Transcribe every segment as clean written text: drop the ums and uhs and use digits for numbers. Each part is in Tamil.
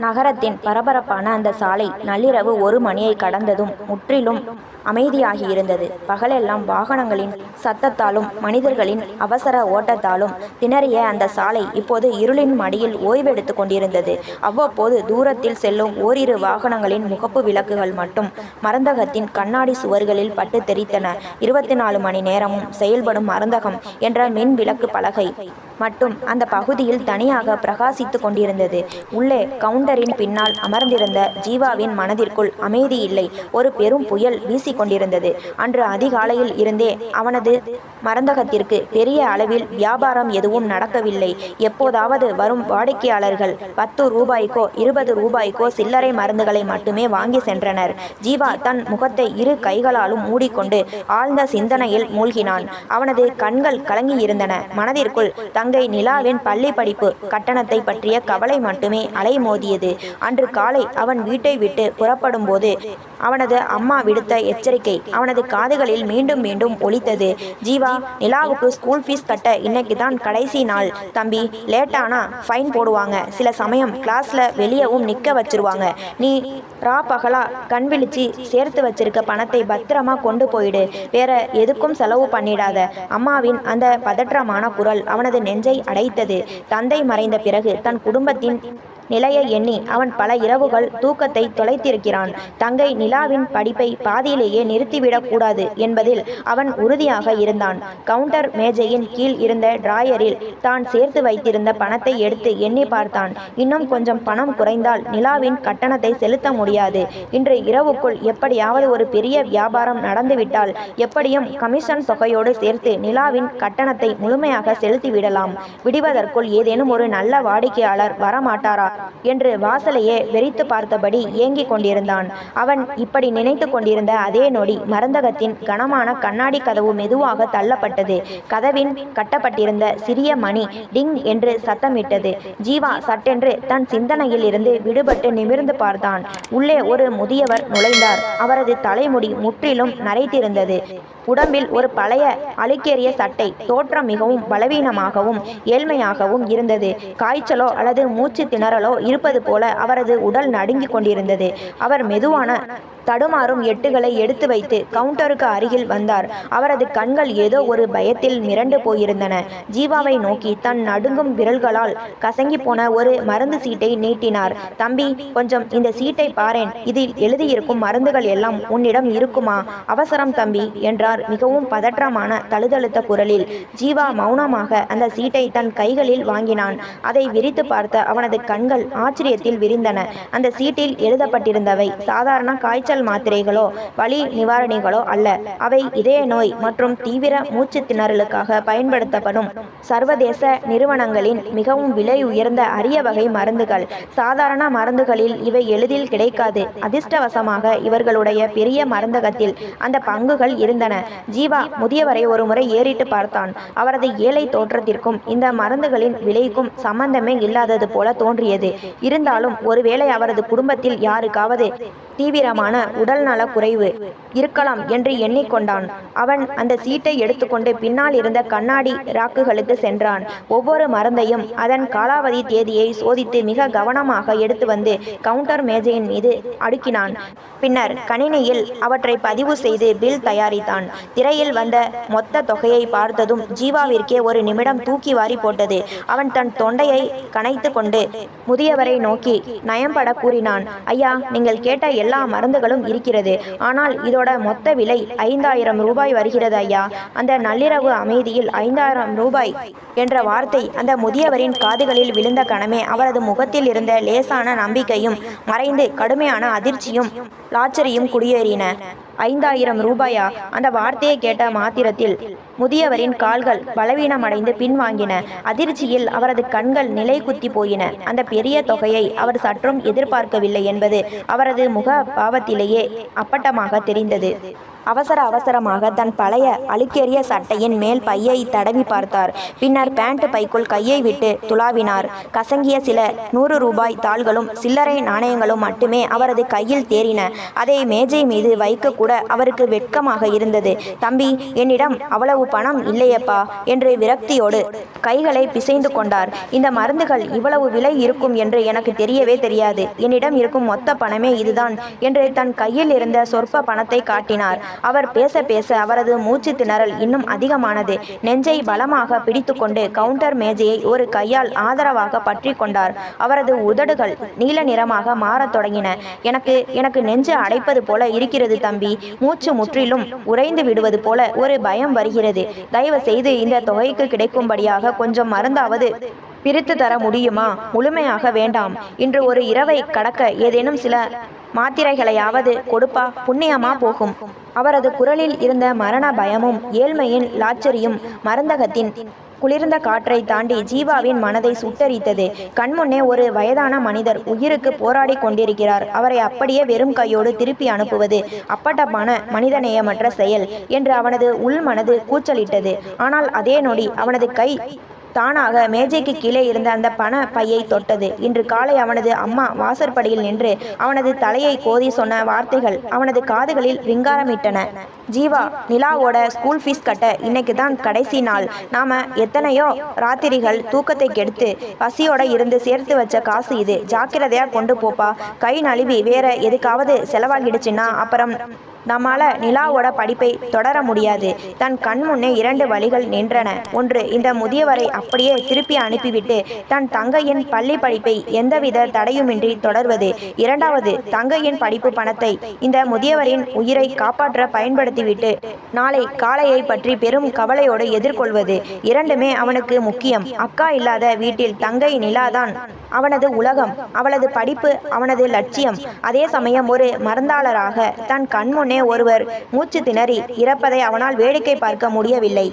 நகரத்தின் பரபரப்பான அந்த சாலை நள்ளிரவு 1 மணியை கடந்ததும் முற்றிலும் அமைதியாகியிருந்தது. பகலெல்லாம் வாகனங்களின் சத்தத்தாலும் மனிதர்களின் அவசர ஓட்டத்தாலும் திணறிய அந்த சாலை இப்போது இருளின் மடியில் ஓய்வெடுத்து கொண்டிருந்தது. அவ்வப்போது தூரத்தில் செல்லும் ஓரிரு வாகனங்களின் முகப்பு விளக்குகள் மட்டும் மருந்தகத்தின் கண்ணாடி சுவர்களில் பட்டு தெரித்தன. 24 மணி நேரமும் செயல்படும் மருந்தகம் என்ற மின் விளக்கு பலகை மட்டும் அந்த பகுதியில் தனியாக பிரகாசித்து கொண்டிருந்தது. உள்ளே கவுண்டரின் பின்னால் அமர்ந்திருந்த ஜீவாவின் மனதிற்குள் அமைதி இல்லை. ஒரு பெரும் புயல் வீசிக்கொண்டிருந்தது. அன்று அதிகாலையில் இருந்தே அவனது மருந்தகத்திற்கு பெரிய அளவில் வியாபாரம் எதுவும் நடக்கவில்லை. எப்போதாவது வரும் வாடிக்கையாளர்கள் 10 ரூபாய்க்கோ 20 ரூபாய்க்கோ சில்லறை மருந்துகளை மட்டுமே வாங்கி சென்றனர். ஜீவா தன் முகத்தை 2 கைகளாலும் மூடிக்கொண்டு ஆழ்ந்த சிந்தனையில் மூழ்கினான். அவனது கண்கள் கலங்கியிருந்தன. மனதிற்குள் தங்கை நிலாவின் பள்ளி படிப்பு கட்டணத்தை பற்றிய கவலை மட்டுமே அலைமோதியது. அன்று காலை அவன் வீட்டை விட்டு புறப்படும் போது அவனது அம்மா விடுத்த எச்சரிக்கை அவனது காதுகளில் மீண்டும் மீண்டும் ஒலித்தது. ஜீவா, நிலாவுக்கு ஸ்கூல் ஃபீஸ் கட்ட இன்னைக்கு தான் கடைசி நாள் தம்பி. லேட்டானா ஃபைன் போடுவாங்க. சில சமயம் கிளாஸ்ல வெளியவும் நிற்க வச்சிருவாங்க. நீ பகலா கண் விழிச்சு சேர்த்து வச்சிருக்க பணத்தை பத்திரமா கொண்டு போயிடு. வேற எதுக்கும் செலவு பண்ணிடாத. அம்மாவின் அந்த பதற்றமான குரல் அவனது நெஞ்சை அடைத்தது. தந்தை மறைந்த பிறகு தன் குடும்பத்தின் நிலையை எண்ணி அவன் பல இரவுகள் தூக்கத்தை தொலைத்திருக்கிறான். தங்கை நிலாவின் படிப்பை பாதியிலேயே நிறுத்திவிடக் கூடாது என்பதில் அவன் உறுதியாக இருந்தான். கவுண்டர் மேஜையின் கீழ் இருந்த டிராயரில் தான் சேர்த்து வைத்திருந்த பணத்தை எடுத்து எண்ணி பார்த்தான். இன்னும் கொஞ்சம் பணம் குறைந்தால் நிலாவின் கட்டணத்தை செலுத்த முடியாது. இன்று இரவுக்குள் எப்படியாவது ஒரு பெரிய வியாபாரம் நடந்துவிட்டால் எப்படியும் கமிஷன் தொகையோடு சேர்த்து நிலாவின் கட்டணத்தை முழுமையாக செலுத்திவிடலாம். விடுவதற்குள் ஏதேனும் ஒரு நல்ல வாடிக்கையாளர் வரமாட்டாரா என்று வாசலையே வெறித்து பார்த்தபடி ஏங்கிக் கொண்டிருந்தான். அவன் இப்படி நினைத்து கொண்டிருந்த அதே நொடி மருந்தகத்தின் கனமான கண்ணாடி கதவு மெதுவாக தள்ளப்பட்டது. கதவின் கட்டப்பட்டிருந்த சிறிய மணி டிங் என்று சத்தமிட்டது. ஜீவா சட்டென்று தன் சிந்தனையில் இருந்து விடுபட்டு நிமிர்ந்து பார்த்தான். உள்ளே ஒரு முதியவர் நுழைந்தார். அவரது தலைமுடி முற்றிலும் நரைத்திருந்தது. உடம்பில் ஒரு பழைய அழுக்கேறிய சட்டை. தோற்றம் மிகவும் பலவீனமாகவும் ஏழ்மையாகவும் இருந்தது. காய்ச்சலோ அல்லது மூச்சு திணறலோ இருப்பது போல அவரது உடல் நடுங்கிக் கொண்டிருந்தது. அவர் மெதுவான தடுமாறும் எட்டுகளை எடுத்து வைத்து கவுண்டருக்கு அருகில் வந்தார். அவரது கண்கள் ஏதோ ஒரு பயத்தில் மிரண்டு போயிருந்தன. ஜீவாவை நோக்கி தன் நடுங்கும் விரல்களால் கசங்கி போன ஒரு மருந்து சீட்டை நீட்டினார். தம்பி, கொஞ்சம் இந்த சீட்டை பாரேன். இதில் எழுதியிருக்கும் மருந்துகள் எல்லாம் உன்னிடம் இருக்குமா? அவசரம் தம்பி என்றார் மிகவும் பதற்றமான தழுதழுத்த குரலில். ஜீவா மௌனமாக அந்த சீட்டை தன் கைகளில் வாங்கினான். அதை விரித்து பார்த்த அவனது கண்கள் ஆச்சரியத்தில் விரிந்தன. அந்த சீட்டில் எழுதப்பட்டிருந்தவை சாதாரண காய்ச்சல் மாத்திரைகளோ வலி நிவாரணிகளோ அல்ல. அவை இதய நோய் மற்றும் தீவிர மூச்சு திணறலுக்காக பயன்படுத்தப்படும் சர்வதேச நிறுவனங்களின் மிகவும் விலை உயர்ந்த அரிய வகை மருந்துகள். சாதாரண மருந்துகளில் இவை எளிதில் கிடைக்காது. அதிர்ஷ்டவசமாக இவர்களுடைய பெரிய மருந்தகத்தில் அந்த பங்குகள் இருந்தன. ஜீவா முதியவரை ஒரு முறை ஏறிட்டு பார்த்தான். அவரது ஏழை தோற்றத்திற்கும் இந்த மருந்துகளின் விலைக்கும் சம்பந்தமே இல்லாதது போல தோன்றியது. இருந்தாலும் ஒருவேளை அவரது குடும்பத்தில் யாருக்காவது தீவிரமான உடல்நல குறைவு இருக்கலாம் என்று எண்ணிக்கொண்டான். அவன் அந்த சீட்டை எடுத்துக்கொண்டு பின்னால் இருந்த கண்ணாடி ராக்குகளுக்கு சென்றான். ஒவ்வொரு மருந்தையும் அதன் காலாவதி தேதியை சோதித்து மிக கவனமாக எடுத்து வந்து கவுண்டர் மேஜையின் மீது அடுக்கினான். பின்னர் கணினியில் அவற்றை பதிவு செய்து பில் தயாரித்தான். திரையில் வந்த மொத்த தொகையை பார்த்ததும் ஜீவாவிற்கே ஒரு நிமிடம் தூக்கி வாரி போட்டது. அவன் தன் தொண்டையை கனைத்து கொண்டு முதியவரை நோக்கி நயம்பட கூறினான். ஐயா, நீங்கள் கேட்ட எல்லா மருந்துகளும் இருக்கிறது. ஆனால் இதோட மொத்த விலை 5000 ரூபாய் வருகிறது ஐயா. அந்த நள்ளிரவு அமைதியில் 5000 ரூபாய் என்ற வார்த்தை அந்த முதியவரின் காதுகளில் விழுந்த கணமே அவரது முகத்தில் இருந்த லேசான நம்பிக்கையும் மறைந்து கடுமையான அதிர்ச்சியும் ஆச்சரியம் குடியேறின. 5000 ரூபாயா? அந்த வார்த்தையை கேட்ட மாத்திரத்தில் முதியவரின் கால்கள் பலவீனமடைந்து பின்வாங்கின. அதிர்ச்சியில் அவரது கண்கள் நிலை குத்தி போயின. அந்த பெரிய தொகையை அவர் சற்றும் எதிர்பார்க்கவில்லை என்பது அவரது முக பாவத்திலேயே அப்பட்டமாக தெரிந்தது. அவசரமாக தன் பழைய அழுக்கேறிய சட்டையின் மேல் பையை தடவி பார்த்தார். பின்னர் பேண்ட் பைக்குள் கையை விட்டு துளாவினார். கசங்கிய சில 100 ரூபாய் தாள்களும் சில்லறை நாணயங்களும் மட்டுமே அவரது கையில் தேறின. அதை மேஜை மீது வைக்க கூட அவருக்கு வெட்கமாக இருந்தது. தம்பி, என்னிடம் அவ்வளவு பணம் இல்லையப்பா என்று விரக்தியோடு கைகளை பிசைந்து கொண்டார். இந்த மருந்துகள் இவ்வளவு விலை இருக்கும் என்று எனக்கு தெரியவே தெரியாது. என்னிடம் இருக்கும் மொத்த பணமே இதுதான் என்று தன் கையில் இருந்த சொற்ப பணத்தை காட்டினார். அவர் பேச பேச அவரது மூச்சு திணறல் இன்னும் அதிகமானது. நெஞ்சை பலமாக பிடித்துக்கொண்டு கவுண்டர் மேஜையை ஒரு கையால் ஆதரவாக பற்றி கொண்டார். அவரது உதடுகள் நீல நிறமாக மாறத் தொடங்கின. எனக்கு நெஞ்சு அடைப்பது போல இருக்கிறது தம்பி. மூச்சு முற்றிலும் உறைந்து விடுவது போல ஒரு பயம் வருகிறது. தயவு செய்து இந்த தொகைக்கு கிடைக்கும்படியாக கொஞ்சம் மருந்தாவது பிரித்து தர முடியுமா? முழுமையாக வேண்டாம். இன்று ஒரு இரவை கடக்க ஏதேனும் சில மாத்திரைகளையாவது கொடுப்பா, புண்ணியமா போகும். அவரது குரலில் இருந்த மரண பயமும் ஏழ்மையின் லாச்சரியும் மருந்தகத்தின் குளிர்ந்த காற்றை தாண்டி ஜீவாவின் மனதை சுட்டரித்தது. கண்முன்னே ஒரு வயதான மனிதர் உயிருக்கு போராடி கொண்டிருக்கிறார். அவரை அப்படியே வெறும் கையோடு திருப்பி அனுப்புவது அப்பட்டமான மனிதநேயமற்ற செயல் என்று அவனது உள்மனது கூச்சலிட்டது. ஆனால் அதே நொடி அவனது கை தானாக மேஜைக்கு கீழே இருந்த அந்த பண பையை தொட்டது. இன்று காலை அவனது அம்மா வாசற்படியில் நின்று அவனது தலையை கோதி சொன்ன வார்த்தைகள் அவனது காதுகளில் ரிங்காரமிட்டன. ஜீவா, நிலாவோட ஸ்கூல் ஃபீஸ் கட்ட இன்னைக்கு தான் கடைசி நாள். நாம எத்தனையோ ராத்திரிகள் தூக்கத்தை கெடுத்து பசியோட இருந்து சேர்த்து வச்ச காசு இது. ஜாக்கிரதையா கொண்டு போப்பா. கை நழுவி வேற எதுக்காவது செலவாகிடுச்சுன்னா அப்புறம் நம்மால நிலாவோட படிப்பை தொடர முடியாது. தன் கண் முன்னே 2 வழிகள் நின்றன. ஒன்று, இந்த முதியவரை அப்படியே திருப்பி அனுப்பிவிட்டு தன் தங்கையின் பள்ளி படிப்பை எந்தவித தடையுமின்றி தொடர்வது. இரண்டாவது, தங்கையின் படிப்பு பணத்தை இந்த முதியவரின் உயிரை காப்பாற்ற பயன்படுத்திவிட்டு நாளை காலையை பற்றி பெரும் கவலையோடு எதிர்கொள்வது. இரண்டுமே அவனுக்கு முக்கியம். அக்கா இல்லாத வீட்டில் தங்கை நிலாதான் அவனது உலகம். அவளது படிப்பு அவனது லட்சியம். அதே சமயம் ஒரு மருந்தாளராக தன் கண்முன்னே ஒருவர் மூச்சு திணறி இறப்பதை அவனால் வேடிக்கை பார்க்க முடியவில்லை.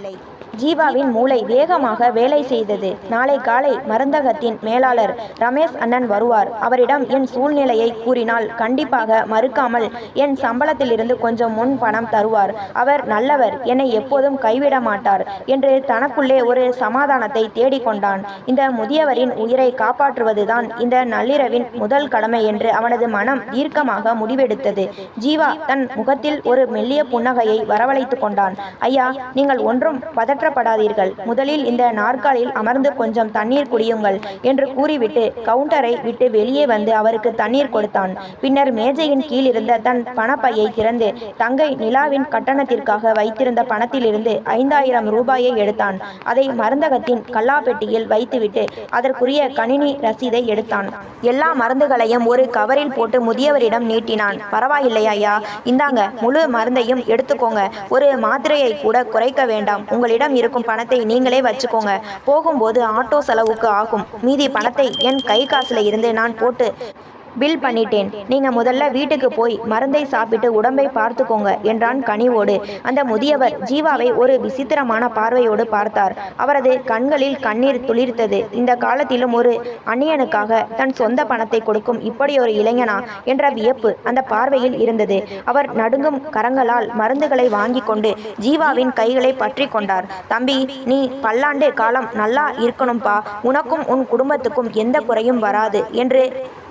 ஜீவாவின் மூளை வேகமாக வேலை செய்தது. நாளை காலை மருந்தகத்தின் மேலாளர் ரமேஷ் அண்ணன் வருவார். அவரிடம் என் சூழ்நிலையை கூறினால் கண்டிப்பாக மறுக்காமல் என் சம்பளத்திலிருந்து கொஞ்சம் முன் பணம் தருவார். அவர் நல்லவர், என்னை எப்போதும் கைவிட மாட்டார் என்று தனக்குள்ளே ஒரு சமாதானத்தை தேடிக்கொண்டான். இந்த முதியவரின் உயிரை காப்பாற்றுவதுதான் இந்த நள்ளிரவின் முதல் கடமை என்று அவனது மனம் தீர்க்கமாக முடிவெடுத்தது. ஜீவா தன் முகத்தில் ஒரு மெல்லிய புன்னகையை வரவழைத்து கொண்டான். ஐயா, நீங்கள் ஒன்றும் பதற்றப்படாதீர்கள். முதலில் இந்த நாற்காலியில் அமர்ந்து கொஞ்சம் தண்ணீர் குடியுங்கள் என்று கூறிவிட்டு கவுண்டரை விட்டு வெளியே வந்து அவருக்கு தண்ணீர் கொடுத்தான். பின்னர் மேஜையின் கீழ் இருந்த தன் பணப்பையை திறந்து தங்கை நிலாவின் கட்டணத்திற்காக வைத்திருந்த பணத்திலிருந்து 5000 ரூபாயை எடுத்தான். அதை மருந்தகத்தின் கல்லாப்பெட்டியில் வைத்துவிட்டு அதற்குரிய கணினி ரசீதை எடுத்தான். எல்லா மருந்துகளையும் ஒரு கவரில் போட்டு முதியவரிடம் நீட்டினான். பரவாயில்லையா, இந்தாங்க, முழு மருந்தையும் எடுத்துக்கோங்க. ஒரு மாத்திரையை கூட குறைக்க வேண்டாம். உங்களிடம் இருக்கும் பணத்தை நீங்களே வச்சுக்கோங்க. போகும்போது ஆட்டோ செலவுக்கு ஆகும். மீதி பணத்தை என் கை காசுல இருந்து நான் போட்டு பில் பண்ணிட்டேன். நீங்க முதல்ல வீட்டுக்கு போய் மருந்தை சாப்பிட்டு உடம்பை பார்த்துக்கோங்க என்றான் கனிவோடு. அந்த முதியவர் ஜீவாவை ஒரு விசித்திரமான பார்வையோடு பார்த்தார். அவரது கண்களில் கண்ணீர் துளிர்த்தது. இந்த காலத்திலும் ஒரு அந்நியனுக்காக தன் சொந்த பணத்தை கொடுக்கும் இப்படி ஒரு இளைஞனா என்ற வியப்பு அந்த பார்வையில் இருந்தது. அவர் நடுங்கும் கரங்களால் மருந்துகளை வாங்கி கொண்டு ஜீவாவின் கைகளை பற்றி கொண்டார். தம்பி, நீ பல்லாண்டு காலம் நல்லா இருக்கணும்பா. உனக்கும் உன் குடும்பத்துக்கும் எந்த குறையும் வராது என்று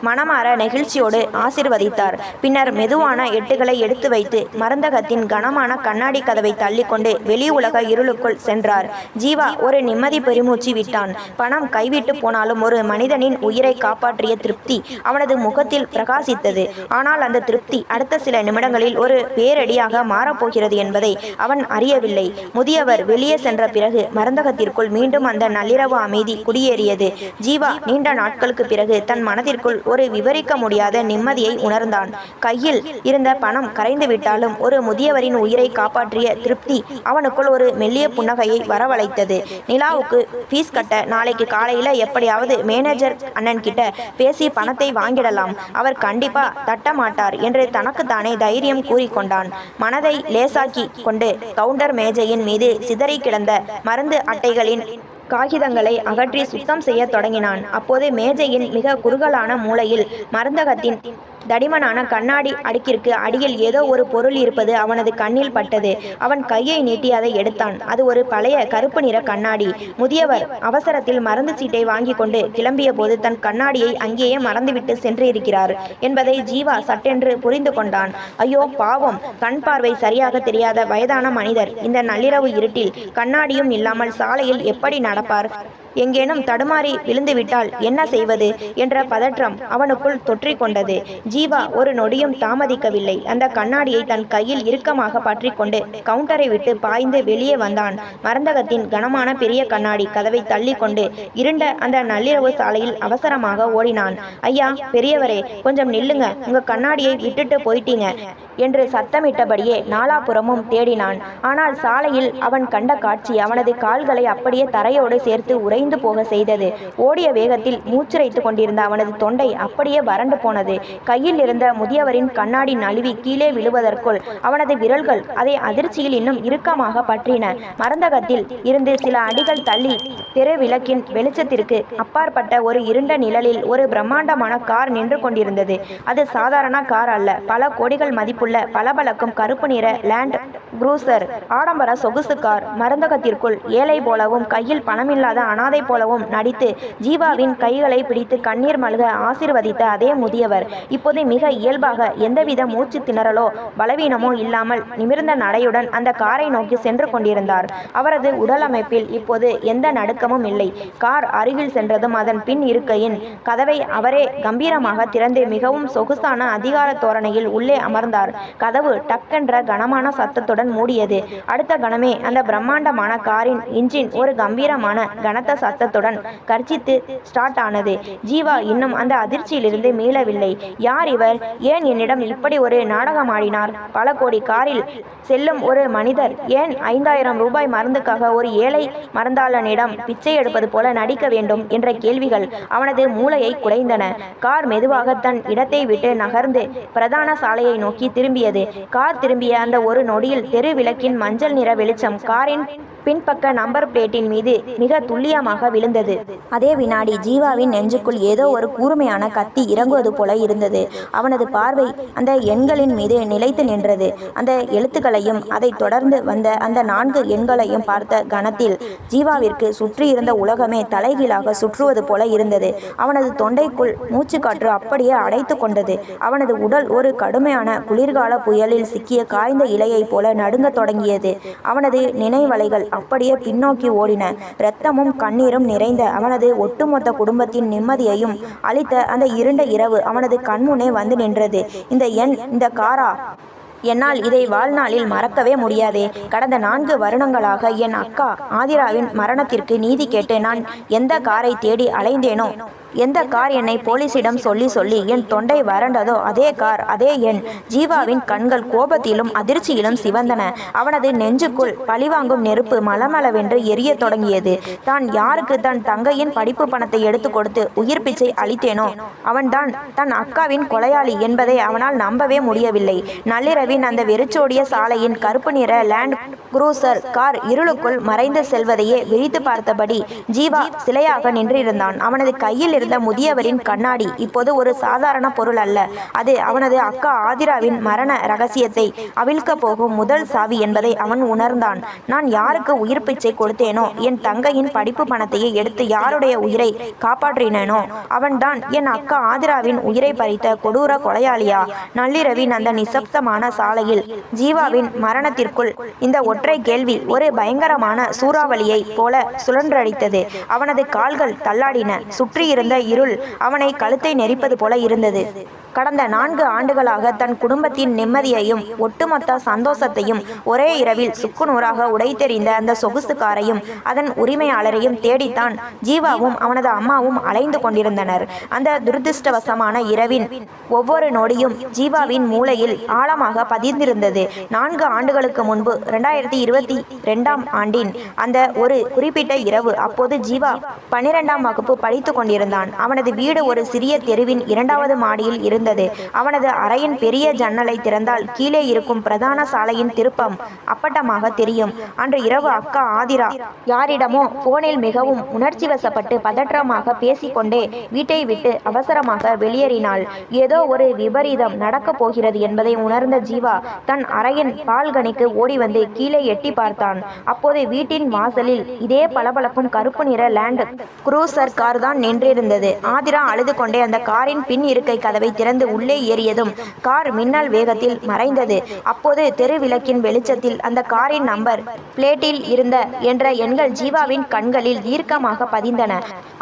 மனமாற நெகிழ்ச்சியோடு ஆசிர்வதித்தார். பின்னர் மெதுவான எட்டுகளை எடுத்து வைத்து மருந்தகத்தின் கனமான கண்ணாடி கதவை தள்ளிக்கொண்டு வெளி உலக இருளுக்குள் சென்றார். ஜீவா ஒரு நிம்மதி பெருமூச்சு விட்டான். பணம் கைவிட்டு போனாலும் ஒரு மனிதனின் உயிரை காப்பாற்றிய திருப்தி அவனது முகத்தில் பிரகாசித்தது. ஆனால் அந்த திருப்தி அடுத்த சில நிமிடங்களில் ஒரு பேரடியாக மாறப்போகிறது என்பதை அவன் அறியவில்லை. முதியவர் வெளியே சென்ற பிறகு மருந்தகத்திற்குள் மீண்டும் அந்த நள்ளிரவு அமைதி குடியேறியது. ஜீவா நீண்ட நாட்களுக்கு பிறகு தன் மனதிற்குள் ஒரு விவரிக்க முடியாத நிம்மதியை உணர்ந்தான். கையில் இருந்த பணம் கரைந்து விட்டாலும் ஒரு முதியவரின் உயிரை காப்பாற்றிய திருப்தி அவனுக்குள் ஒரு மெல்லிய புன்னகையை வரவழைத்தது. நிலாவுக்கு ஃபீஸ் கட்ட நாளைக்கு காலையில எப்படியாவது மேனேஜர் அண்ணன் கிட்ட பேசி பணத்தை வாங்கிடலாம். அவர் கண்டிப்பா தட்ட மாட்டார் என்று தனக்குத்தானே தைரியம் கூறிக்கொண்டான். மனதை லேசாக்கி கொண்டு கவுண்டர் மேஜையின் மீது சிதறி கிடந்த மருந்து அட்டைகளின் காகிதங்களை அகற்றி சுத்தம் செய்ய தொடங்கினான். அப்போது மேஜையின் மிக குறுகலான மூலையில் மருந்தகத்தின் தடிமனான கண்ணாடி அடுக்கிற்கு அடியில் ஏதோ ஒரு பொருள் இருப்பது அவனது கண்ணில் பட்டது. அவன் கையை நீட்டி அதை எடுத்தான். அது ஒரு பழைய கருப்பு நிற கண்ணாடி. முதியவர் அவசரத்தில் மருந்து சீட்டை வாங்கி கொண்டு கிளம்பிய போது தன் கண்ணாடியை அங்கேயே மறந்துவிட்டு சென்று இருக்கிறார் என்பதை ஜீவா சட்டென்று புரிந்து கொண்டான். ஐயோ பாவம், கண் பார்வை சரியாக தெரியாத வயதான மனிதர் இந்த நள்ளிரவு இருட்டில் கண்ணாடியும் இல்லாமல் சாலையில் எப்படி நடப்பார்? எங்கேனும் தடுமாறி விழுந்துவிட்டால் என்ன செய்வது என்ற பதற்றம் அவனுக்குள் தொற்றிக்கொண்டது. ஜீவா ஒரு நொடியும் தாமதிக்கவில்லை. அந்த கண்ணாடியை தன் கையில் இறுக்கமாக பற்றி கொண்டு கவுண்டரை விட்டு பாய்ந்து வெளியே வந்தான். மருந்தகத்தின் கனமான பெரிய கண்ணாடி கதவை தள்ளி கொண்டு இருண்ட அந்த நள்ளிரவு சாலையில் அவசரமாக ஓடினான். ஐயா பெரியவரே, கொஞ்சம் நில்லுங்க, உங்க கண்ணாடியை விட்டுட்டு போயிட்டீங்க என்று சத்தமிட்டபடியே நாலாபுறமும் தேடினான். ஆனால் சாலையில் அவன் கண்ட காட்சி அவனது கால்களை அப்படியே தரையோடு சேர்த்து உறைந்து போக செய்தது. ஓடிய வேகத்தில் மூச்சுரைத்து கொண்டிருந்த அவனது தொண்டை அப்படியே வறண்டு போனது. கையில் இருந்த முதியவரின் கண்ணாடி நழுவி கீழே விழுவதற்குள் அவனது விரல்கள் அதை அதிர்ச்சியில் இன்னும் இறுக்கமாக பற்றின. மருந்தகத்தில் இருந்து சில அடிகள் தள்ளி தெரு விளக்கின் வெளிச்சத்திற்கு அப்பாற்பட்ட ஒரு இருண்ட நிழலில் ஒரு பிரம்மாண்டமான கார் நின்று கொண்டிருந்தது. அது சாதாரண கார் அல்ல, பல கோடிகள் மதிப்புள்ள பளபளக்கும் கருப்பு நிற லேண்ட் குரூசர் ஆடம்பர சொகுசு கார். மருந்தகத்திற்குள் ஏழை போலவும் கையில் பணமில்லாத அனாதை போலவும் நடித்து ஜீவாவின் கைகளை பிடித்து கண்ணீர் மல்க ஆசீர்வதித்த அதே முதியவர் இப்போது மிக இயல்பாக எந்தவித மூச்சு திணறலோ பலவீனமோ இல்லாமல் நிமிர்ந்த நடையுடன் அந்த காரை நோக்கி சென்று கொண்டிருந்தார். அவரது உடல் அமைப்பில் இப்போது எந்த நடுக்கமும் இல்லை. கார் அருகில் சென்றதும் அதன் பின் இருக்கையின் கதவை அவரே கம்பீரமாக திறந்து மிகவும் சொகுசான அதிகார தோரணையில் உள்ளே அமர்ந்தார். கதவு டக்கென்ற கனமான சத்தத்துடன் மூடியது. அடுத்த கணமே அந்த பிரம்மாண்டமான காரின் இன்ஜின் ஒரு கம்பீரமான கனத்த சத்தத்துடன் கர்ஜித்து ஸ்டார்ட் ஆனது. ஜீவா இன்னும் அந்த அதிர்ச்சியிலிருந்து மீளவில்லை. யார் இவர்? ஏன் என்னிடம் இப்படி ஒரு நாடகம் ஆடினார்? பல கோடி காரில் செல்லும் ஒரு மனிதர் ஏன் 5000 ரூபாய் மருந்துக்காக ஒரு ஏழை மருந்தாளனிடம் பிச்சை எடுப்பது போல நடிக்க வேண்டும் என்ற கேள்விகள் அவனது மூளையை குலைந்தன. கார் மெதுவாக தன் இடத்தை விட்டு நகர்ந்து பிரதான சாலையை நோக்கி திரும்பியது. கார் திரும்பிய அந்த ஒரு நொடியில் தெரு விளக்கின் மஞ்சள் நிற வெளிச்சம் காரின் பின்பக்க நம்பர் பிளேட்டின் மீது மிக துல்லியமாக விழுந்தது. அதே வினாடி ஜீவாவின் நெஞ்சுக்குள் ஏதோ ஒரு கூர்மையான கத்தி இறங்குவது போல இருந்தது. அவனது பார்வை அந்த எண்களின் மீது நிலைத்து நின்றது. அந்த எழுத்துக்களையும் அதை தொடர்ந்து வந்த அந்த 4 எண்களையும் பார்த்த கணத்தில் ஜீவாவிற்கு சுற்றி இருந்த உலகமே தலைகீழாக சுற்றுவது போல இருந்தது. அவனது தொண்டைக்குள் மூச்சுக்காற்று அப்படியே அடைத்து கொண்டது. அவனது உடல் ஒரு கடுமையான குளிர்கால புயலில் சிக்கிய காய்ந்த இலையை போல நடுங்க தொடங்கியது. அவனது நினைவலைகள் அப்படியே பின்னோக்கி ஓடின. இரத்தமும் கண்ணீரும் நிறைந்த அவனது ஒட்டுமொத்த குடும்பத்தின் நிம்மதியையும் அளித்த அந்த இருண்ட இரவு அவனது கண்முனே வந்து நின்றது. இந்த எண், இந்த காரா? என்னால் இதை வாழ்நாளில் மறக்கவே முடியாதே. கடந்த 4 வருடங்களாக என் அக்கா ஆதிராவின் மரணத்திற்கு நீதி கேட்டு நான் எந்த காரை தேடி அலைந்தேனோ, எந்த கார் என்னை போலீசிடம் சொல்லி என் தொண்டை வறண்டதோ அதே கார், அதே எண். ஜீவாவின் கண்கள் கோபத்திலும் அதிர்ச்சியிலும் சிவந்தன. அவனது நெஞ்சுக்குள் பழிவாங்கும் நெருப்பு மலமளவென்று எரிய தொடங்கியது. தான் யாருக்கு தன் தங்கையின் படிப்பு பணத்தை எடுத்து கொடுத்து உயிர் பிச்சை அளித்தேனோ அவன்தான் தன் அக்காவின் கொலையாளி என்பதை அவனால் நம்பவே முடியவில்லை. நள்ளிரவின் அந்த வெறிச்சோடிய சாலையின் கருப்பு நிற லேண்ட் குரூசர் கார் இருளுக்குள் மறைந்து செல்வதையே விரித்து பார்த்தபடி ஜீவா சிலையாக நின்றிருந்தான். அவனது கையில் இருந்த முதியவரின் கண்ணாடி இப்போது ஒரு சாதாரண பொருள் அல்ல. அது அவனது அக்கா ஆதிராவின் மரண ரகசியத்தை அவிழ்க்க போகும் முதல் சாவி என்பதை அவன் உணர்ந்தான். நான் யாருக்கு உயிர் பிச்சை கொடுத்தேனோ, என் தங்கையின் படிப்பு பணத்தையே எடுத்து யாருடைய உயிரை காப்பாற்றினேனோ அவன்தான் என் அக்கா ஆதிராவின் உயிரை பறித்த கொடூர கொலையாளியா? நள்ளிரவின் அந்த நிசப்தமான சாலையில் ஜீவாவின் மரணத்திற்குள் இந்த ஒற்றை கேள்வி ஒரு பயங்கரமான சூறாவளியை போல சுழன்றடித்தது. அவனது கால்கள் தள்ளாடின. சுற்றியிருந்த இருள் அவனை கழுத்தை நெரிப்பது போல இருந்தது. கடந்த 4 ஆண்டுகளாக தன் குடும்பத்தின் நிம்மதியையும் ஒட்டுமொத்த சந்தோஷத்தையும் ஒரே இரவில் சுக்குநூறாக உடைத்தெறிந்த அந்த சொகுசு காரையும் அதன் உரிமையாளரையும் தேடித்தான் ஜீவாவும் அவனது அம்மாவும் அலைந்து கொண்டிருந்தனர். அந்த துரதிருஷ்டவசமான இரவின் ஒவ்வொரு நொடியும் ஜீவாவின் மூளையில் ஆழமாக பதிந்திருந்தது. 4 ஆண்டுகளுக்கு முன்பு 2022ஆம் ஆண்டின் அந்த ஒரு குறிப்பிட்ட இரவு. அப்போது ஜீவா 12ஆம் வகுப்பு படித்து கொண்டிருந்தான். அவனது வீடு ஒரு சிறிய தெருவின் 2வது மாடியில் இருந்தது. அவனது அறையின் பெரிய ஜன்னலை திறந்தால் கீழே இருக்கும் பிரதான சாலையின் திருப்பம் அப்பட்டமாக தெரியும். அன்று இரவு அக்கா ஆதிரா யாரிடமோ போனில் மிகவும் உணர்ச்சி வசப்பட்டு பதற்றமாக பேசிக்கொண்டே வீட்டை விட்டு அவசரமாக வெளியேறினாள். ஏதோ ஒரு விபரீதம் நடக்கப் போகிறது என்பதை உணர்ந்த ஜீவா தன் அறையின் பால்கனிக்கு ஓடி வந்து கீழே எட்டி பார்த்தான். அப்போது வீட்டின் வாசலில் இதே பளபளக்கும் கருப்பு நிற லேண்ட் குரூசர் கார் தான் நின்றிருந்தது. ஆதிரா அழுது கொண்டே அந்த காரின் பின் இருக்கை கதவை திறந்து உள்ளே ஏறியதும் கார் மின்னல் வேகத்தில் மறைந்தது. அப்போது தெரு விளக்கின் வெளிச்சத்தில் அந்த காரின் நம்பர் பிளேட்டில் இருந்த என்ற எண்கள் ஜீவாவின் கண்களில் தீர்க்கமாக பதிந்தன.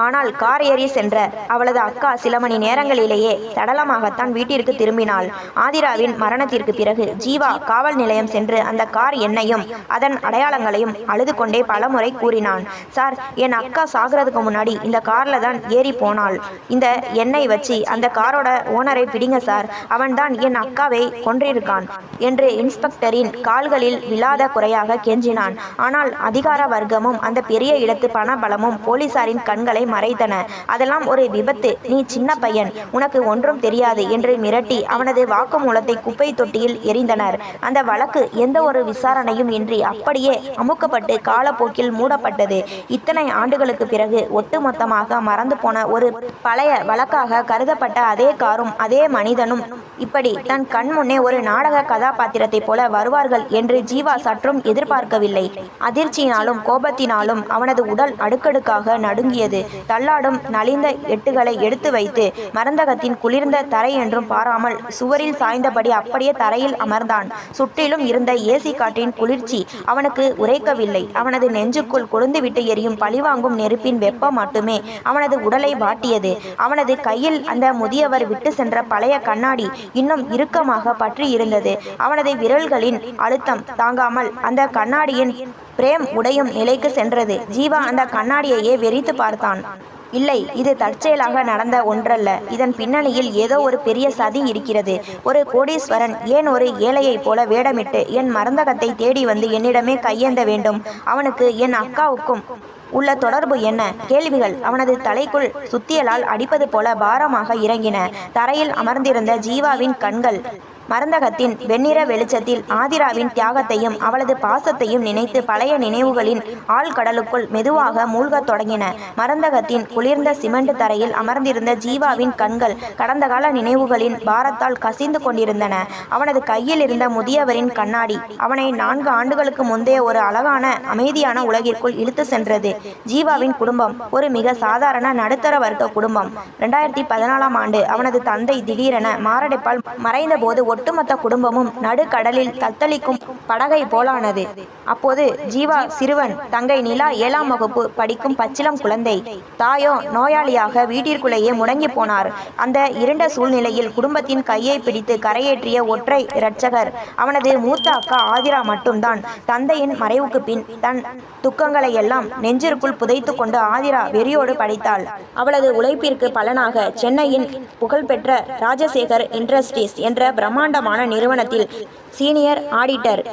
ஆனால் கார் ஏறி சென்ற அவளது அக்கா சில மணி நேரங்களிலேயே சடலமாகத்தான் வீட்டிற்கு திரும்பினாள். ஆதிராவின் மரணத்திற்கு பிறகு ஜீவா காவல் நிலையம் சென்று அந்த கார் எண்ணையும் அதன் அடையாளங்களையும் அழுது கொண்டே பலமுறை கூறினான். சார், என் அக்கா சாகிறதுக்கு முன்னாடி இந்த கார்ல தான் ஏறி போனாள். இந்த எண்ணெய் வச்சு அந்த காரோட ஓனரை பிடிங்க சார், அவன் தான் என் அக்காவை கொன்றிருக்கான் என்று இன்ஸ்பெக்டரின் கால்களில் விழாத குறையாக கெஞ்சினான். ஆனால் அதிகார வர்க்கமும் அந்த பெரிய இடத்து பண பலமும் போலீசாரின் கண்களை மறைத்தன. அதெல்லாம் ஒரு விபத்து, நீ சின்ன பையன், உனக்கு ஒன்றும் தெரியாது என்று மிரட்டி அவனது வாக்குமூலத்தை குப்பை தொட்டியில் எறிந்தனர். அந்த வழக்கு எந்த ஒரு விசாரணையும் இன்றி அப்படியே அமுக்கப்பட்டு காலப்போக்கில் மூடப்பட்டது. இத்தனை ஆண்டுகளுக்கு பிறகு ஒட்டுமொத்தமாக மறந்து போன ஒரு பழைய வழக்காக கருதப்பட்ட அதே காரும் அதே மனிதனும் இப்படி தன் கண் முன்னே ஒரு நாடக கதாபாத்திரத்தை போல வருவார்கள் என்று ஜீவா சற்றும் எதிர்பார்க்கவில்லை. அதிர்ச்சியினாலும் கோபத்தினாலும் அவனது உடல் அடுக்கடுக்காக நடுங்கியது. தள்ளாடும் நலிந்த எட்டுகளை எடுத்து வைத்து மருந்தகத்தின் குளிர்ந்த தரை என்றும் பாராமல் சுவரில் சாய்ந்தபடி அப்படியே தரையில் அமர்ந்தான். சுற்றிலும் இருந்த ஏசி காற்றின் குளிர்ச்சி அவனுக்கு உரைக்கவில்லை. அவனது நெஞ்சுக்குள் கொழுந்துவிட்டு எரியும் பழிவாங்கும் நெருப்பின் வெப்பம் மட்டுமே அவனது உடலை வாட்டியது. அவனது கையில் அந்த முதியவர் விட்டு சென்ற பழைய கண்ணாடி இன்னும் இறுக்கமாக பற்றி இருந்தது. அவனது விரல்களின் அழுத்தம் தாங்காமல் அந்த கண்ணாடியின் பிரேம் உடையும் நிலைக்கு சென்றது. ஜீவா அந்த கண்ணாடியையே வெறித்து பார்த்தான். இல்லை, இது தற்செயலாக நடந்த ஒன்றல்ல. இதன் பின்னணியில் ஏதோ ஒரு பெரிய சதி இருக்கிறது. ஒரு கோடீஸ்வரன் ஏன் ஒரு ஏழையைப் போல வேடமிட்டு என் மருந்தகத்தை தேடி வந்து என்னிடமே கையேந்த வேண்டும்? அவனுக்கு என் அக்காவுக்கும் உள்ள தொடர்பு என்ன? கேள்விகள் அவனது தலைக்குள் சுத்தியலால் அடிப்பது போல பாரமாக இறங்கின. தரையில் அமர்ந்திருந்த ஜீவாவின் கண்கள் மருந்தகத்தின் வெண்ணிற வெளிச்சத்தில் ஆதிராவின் தியாகத்தையும் அவளது பாசத்தையும் நினைத்து பழைய நினைவுகளின் ஆழ்கடலுக்குள் மெதுவாக மூழ்கத் தொடங்கின. மருந்தகத்தின் குளிர்ந்த சிமெண்ட் தரையில் அமர்ந்திருந்த ஜீவாவின் கண்கள் கடந்த கால நினைவுகளின் பாரத்தால் கசிந்து கொண்டிருந்தன. அவனது கையில் இருந்த முதியவரின் கண்ணாடி அவனை 4 ஆண்டுகளுக்கு முந்தைய ஒரு அழகான அமைதியான உலகிற்குள் இழுத்து சென்றது. ஜீவாவின் குடும்பம் ஒரு மிக சாதாரண நடுத்தர வர்க்க குடும்பம். 2014ஆம் ஆண்டு அவனது தந்தை திடீரென மாரடைப்பால் மறைந்த போது ஒட்டுமொத்த குடும்பமும் நடுக்கடலில் தத்தளிக்கும் படகை போலானது. அப்போது ஜீவா சிறுவன். தங்கை நிலா 7ஆம் வகுப்பு படிக்கும் பச்சிளம் குழந்தை. தாயோ நோயாளியாக வீட்டிற்குள்ளேயே முடங்கி போனார். அந்த இருண்ட சூழ்நிலையில் குடும்பத்தின் கையை பிடித்து கரையேற்றிய ஒற்றை இரட்சகர் அவனது மூத்த அக்கா ஆதிரா மட்டும்தான். தந்தையின் மறைவுக்கு பின் தன் துக்கங்களை எல்லாம் நெஞ்சிற்குள் புதைத்து கொண்டு ஆதிரா வெறியோடு படித்தாள். அவளது உழைப்பிற்கு பலனாக சென்னையின் புகழ்பெற்ற ராஜசேகர் இண்டஸ்ட்ரீஸ் என்ற பிரம்மாண்டமான நிறுவனத்தில் சீனியர் ஆடிட்டர்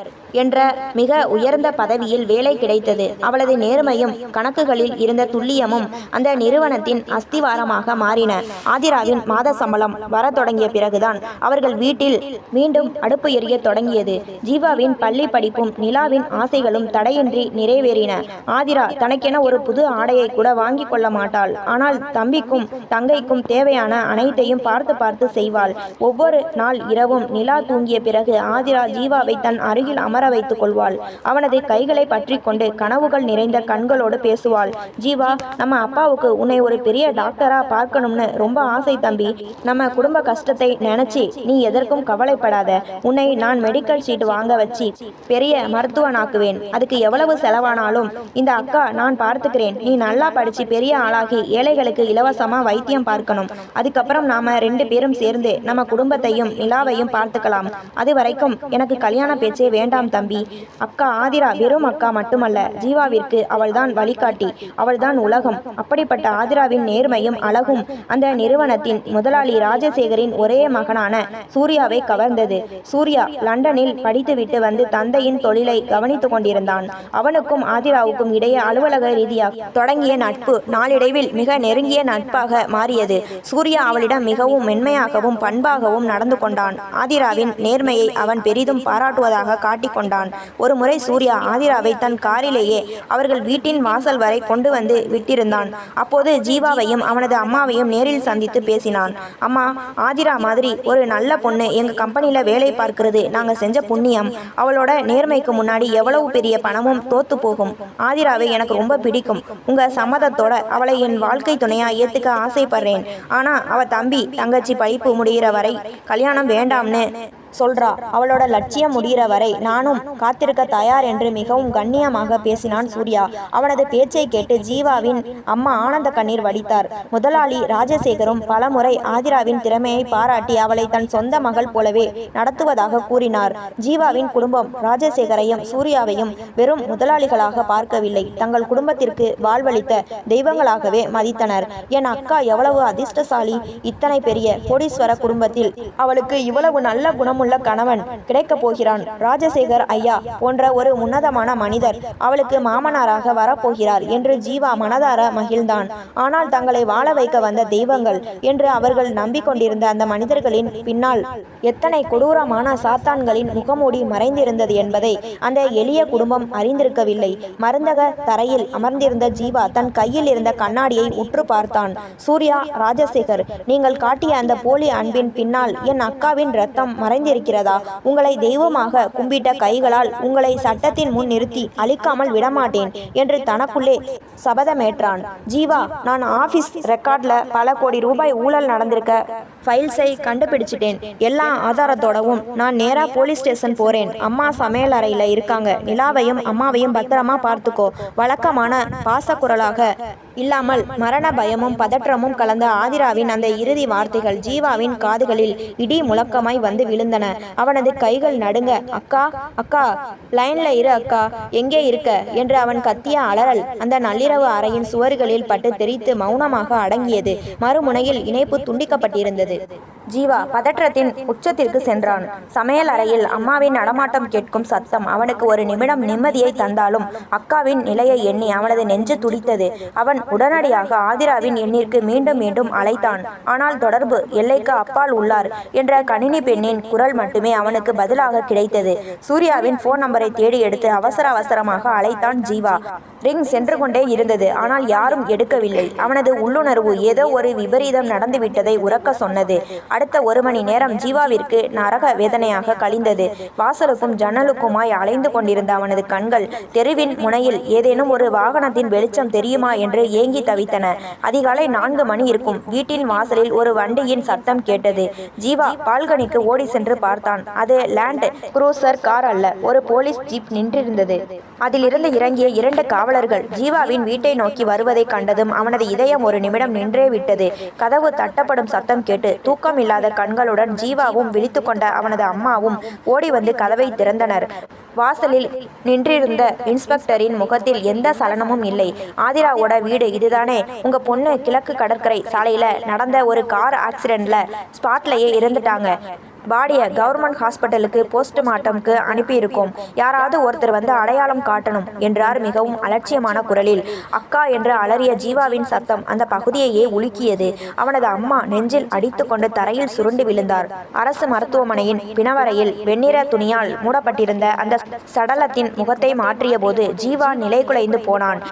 என்ற மிக உயர்ந்த பதவியில் வேலை கிடைத்தது. அவளது நேர்மையும் கணக்குகளில் இருந்த துல்லியமும் அந்த நிறுவனத்தின் அஸ்திவாரமாக மாறின. ஆதிராவின் மாத சம்பளம் வர தொடங்கிய பிறகுதான் அவர்கள் வீட்டில் மீண்டும் அடுப்பு எரிய தொடங்கியது. ஜீவாவின் பள்ளி படிப்பும் நிலாவின் ஆசைகளும் தடையின்றி நிறைவேறின. ஆதிரா தனக்கென ஒரு புது ஆடையை கூட வாங்கி கொள்ள மாட்டாள். ஆனால் தம்பிக்கும் தங்கைக்கும் தேவையான அனைத்தையும் பார்த்து பார்த்து செய்வாள். ஒவ்வொரு நாள் இரவும் நிலா தூங்கிய பிறகு ஆதிரா ஜீவாவை தன் அருகில் அமர வைத்துக் கொள்வாள். அவனது கைகளை பற்றி கொண்டு கனவுகள் நிறைந்த கண்களோடு பேசுவாள். ஜீவா, நம்ம அப்பாவுக்கு உன்னை ஒரு பெரிய டாக்டரா பார்க்கணும்னு ரொம்ப ஆசை தம்பி. நம்ம குடும்ப கஷ்டத்தை நினைச்சு நீ எதற்கும் கவலைப்படாத. உன்னை நான் மெடிக்கல் ஷீட் வாங்க வச்சு பெரிய மருத்துவனாக்குவேன். அதுக்கு எவ்வளவு செலவானாலும் இந்த அக்கா நான் பார்த்துக்கிறேன். நீ நல்லா படிச்சு பெரிய ஆளாகி ஏழைகளுக்கு இலவசமா வைத்தியம் பார்க்கணும். அதுக்கப்புறம் நாம 2 பேரும் சேர்ந்து நம்ம குடும்பத்தையும் நிலாவையும் பார்த்துக்கலாம். அது வரைக்கும் எனக்கு கல்யாண பேச்சே வேண்டாம் தம்பி. அக்கா ஆதிரா வெறும் அக்கா மட்டுமல்ல, ஜீவாவிற்கு அவள்தான் வழிகாட்டி, அவள்தான் உலகம். அப்படிப்பட்ட ஆதிராவின் நேர்மையும் அழகும் அந்த நிறுவனத்தின் முதலாளி ராஜசேகரின் ஒரே மகனான சூர்யாவை கவர்ந்தது. சூர்யா லண்டனில் படித்துவிட்டு வந்து தந்தையின் தொழிலை கவனித்து கொண்டிருந்தான். அவனுக்கும் ஆதிராவுக்கும் இடையே அலுவலக ரீதியாக தொடங்கிய நட்பு நாளடைவில் மிக நெருங்கிய நட்பாக மாறியது. சூர்யா அவளிடம் மிகவும் மென்மையாகவும் பண்பாகவும் நடந்து கொண்டான். ஆதிராவின் நேர்மையை அவன் பெரிதும் பாராட்டுவதாக காட்டிக்கொண்டான். ஒரு முறை சூர்யா ஆதிராவை தன் காரிலேயே அவர்கள் வீட்டின் வாசல் வரை கொண்டு வந்து விட்டிருந்தான். அப்போது ஜீவாவையும் அவனது அம்மாவையும் நேரில் சந்தித்து பேசினான். அம்மா, ஆதிரா மாதிரி ஒரு நல்ல பொண்ணு எங்க கம்பெனியில வேலை பார்க்கிறது நாங்க செஞ்ச புண்ணியம். அவளோட நேர்மைக்கு முன்னாடி எவ்வளவு பெரிய பணமும் தோத்து போகும். ஆதிராவை எனக்கு ரொம்ப பிடிக்கும். உங்க சம்மதத்தோட அவளை என் வாழ்க்கை துணையா ஏத்துக்க ஆசைப்படுறேன். ஆனா அவ தம்பி தங்கச்சி படிப்பு முடிகிற வரை கல்யாணம் வேண்டாம்னு சொல்றா. அவளோட லட்சியம் முடிகிற வரை நானும் காத்திருக்க தயார் என்று மிகவும் கண்ணியமாக பேசினான் சூர்யா. அவனது பேச்சை கேட்டு ஜீவாவின் அம்மா ஆனந்த கண்ணீர் வடித்தார். முதலாளி ராஜசேகரும் பலமுறை ஆதிராவின் திறமையை பாராட்டி அவளை தன் சொந்த மகள் போலவே நடத்துவதாக கூறினார். ஜீவாவின் குடும்பம் ராஜசேகரையும் சூர்யாவையும் வெறும் முதலாளிகளாக பார்க்கவில்லை, தங்கள் குடும்பத்திற்கு வாழ்வளித்த தெய்வங்களாகவே மதித்தனர். என் அக்கா எவ்வளவு அதிர்ஷ்டசாலி! இத்தனை பெரிய கோடீஸ்வர குடும்பத்தில் அவளுக்கு இவ்வளவு நல்ல குணமுள்ள கணவன் கிடைக்கப் போகிறான். ராஜசேகர் ஐயா போன்ற ஒரு உன்னதமான மனிதர் அவளுக்கு மாமனாராக வரப்போகிறார் என்று ஜீவா மனதார மகிழ்ந்தான். ஆனால் தங்களை வாழ வைக்க வந்த தெய்வங்கள் என்று அவர்கள் நம்பிக்கொண்டிருந்த அந்த மனிதர்களின் பின்னால் எத்தனை கொடூரமான சாத்தான்களின் முகமூடி மறைந்திருந்தது என்பதை அந்த எளிய குடும்பம் அறிந்திருக்கவில்லை. மருந்தக தரையில் அமர்ந்திருந்த ஜீவா தன் கையில் இருந்த கண்ணாடியை உற்று பார்த்தான். சூர்யா, ராஜசேகர், நீங்கள் காட்டிய அந்த போலி அன்பின் பின்னால் என் அக்காவின் ரத்தம் மறைந்திருக்கிறதா? உங்களை தெய்வமாக கும்பிட்ட கைகளால் உங்களை சட்டத்தின் முன் நிறுத்தி அழிக்காமல் விடமாட்டேன் என்று தனக்குள்ளே சபதமேற்றான். ஜீவா, நான் ஆபீஸ் ரெக்கார்ட்ல பல கோடி ரூபாய் ஊழல் நடந்திருக்க ஃபைல்ஸை கண்டுபிடிச்சிட்டேன். எல்லா ஆதாரத்தோடவும் நான் நேரா போலீஸ் ஸ்டேஷன் போறேன். அம்மா சமையல் அறையில இருக்காங்க. நிலாவையும் அம்மாவையும் பத்திரமா பார்த்துக்கோ. வழக்கமான பாசக்குரலாக இல்லாமல் மரண பயமும் பதற்றமும் கலந்த ஆதிராவின் அந்த இறுதி வார்த்தைகள் ஜீவாவின் காதுகளில் இடி முழக்கமாய் வந்து விழுந்தன. அவனது கைகள் நடுங்க. அக்கா, அக்கா, லைன்ல இரு அக்கா, எங்கே இருக்க என்று அவன் கத்திய அலறல் அந்த நள்ளிரவு அறையின் சுவர்களில் பட்டு தெரித்து மௌனமாக அடங்கியது. மறுமுனையில் இணைப்பு துண்டிக்கப்பட்டிருந்தது. ஜீவா பதற்றத்தின் உச்சத்திற்கு சென்றான். சமையல் அறையில் அம்மாவின் நடமாட்டம் கேட்கும் சத்தம் அவனுக்கு ஒரு நிமிடம் நிம்மதியை தந்தாலும் அக்காவின் நிலையை எண்ணி அவனது நெஞ்சு துடித்தது. அவன் உடனடியாக ஆதிராவின் எண்ணிற்கு மீண்டும் மீண்டும் அழைத்தான். ஆனால் தொடர்பு எல்லைக்கு அப்பால் உள்ளார் என்ற கணினி பெண்ணின் குரல் மட்டுமே அவனுக்கு பதிலாக கிடைத்தது. சூர்யாவின் போன் நம்பரை தேடி எடுத்து அவசரமாக அழைத்தான் ஜீவா. ரிங் சென்று கொண்டே இருந்தது. ஆனால் யாரும் எடுக்கவில்லை. அவனது உள்ளுணர்வு ஏதோ ஒரு விபரீதம் நடந்துவிட்டதை உறக்க சொன்னது. அடுத்த 1 மணி நேரம் ஜீவாவிற்கு நரக வேதனையாக கழிந்தது. வாசலுக்கும் ஜன்னலுக்குமாய் அலைந்து கொண்டிருந்த அவனது கண்கள் தெருவின் முனையில் ஏதேனும் ஒரு வாகனத்தின் வெளிச்சம் தெரியுமா என்று ஏங்கி தவித்தன. அதிகாலை 4 மணி இருக்கும். வீட்டின் வாசலில் ஒரு வண்டியின் சத்தம் கேட்டது. ஜீவா பால்கனிக்கு ஓடி சென்று பார்த்தான். அது லேண்ட் குரூசர் கார் அல்ல, ஒரு போலீஸ் ஜீப் நின்றிருந்தது. அதிலிருந்து இறங்கிய 2 காவலர்கள் ஜீவாவின் வீட்டை நோக்கி வருவதை கண்டதும் அவனது இதயம் ஒரு நிமிடம் நின்றே விட்டது. கதவு தட்டப்படும் சத்தம் கேட்டு தூக்கம் இல்லாத கண்களுடன் ஜீவாவும் விழித்து கொண்ட அவனது அம்மாவும் ஓடி வந்து கதவை திறந்தனர். வாசலில் நின்றிருந்த இன்ஸ்பெக்டரின் முகத்தில் எந்த சலனமும் இல்லை. ஆதிராவோட வீடு இதுதானே? உங்க பொண்ணு கிழக்கு கடற்கரை சாலையில நடந்த ஒரு கார் ஆக்சிடென்ட்ல ஸ்பாட்லயே இறந்துட்டாங்க. பாடியை கவர்மெண்ட் ஹாஸ்பிட்டலுக்கு போஸ்ட்மார்ட்டம்க்கு அனுப்பியிருக்கோம். யாராவது ஒருத்தர் வந்து அடையாளம் காட்டணும் என்றார் மிகவும் அலட்சியமான குரலில். அக்கா என்று அலறிய ஜீவாவின் சத்தம் அந்த பகுதியையே உலுக்கியது. அவனது அம்மா நெஞ்சில் அடித்து கொண்டு தரையில் சுருண்டு விழுந்தார். அரசு மருத்துவமனையின் பிணவரையில் வெண்ணிற துணியால் மூடப்பட்டிருந்த அந்த சடலத்தின் முகத்தை மாற்றிய போது ஜீவா நிலைகுலைந்து போனான்.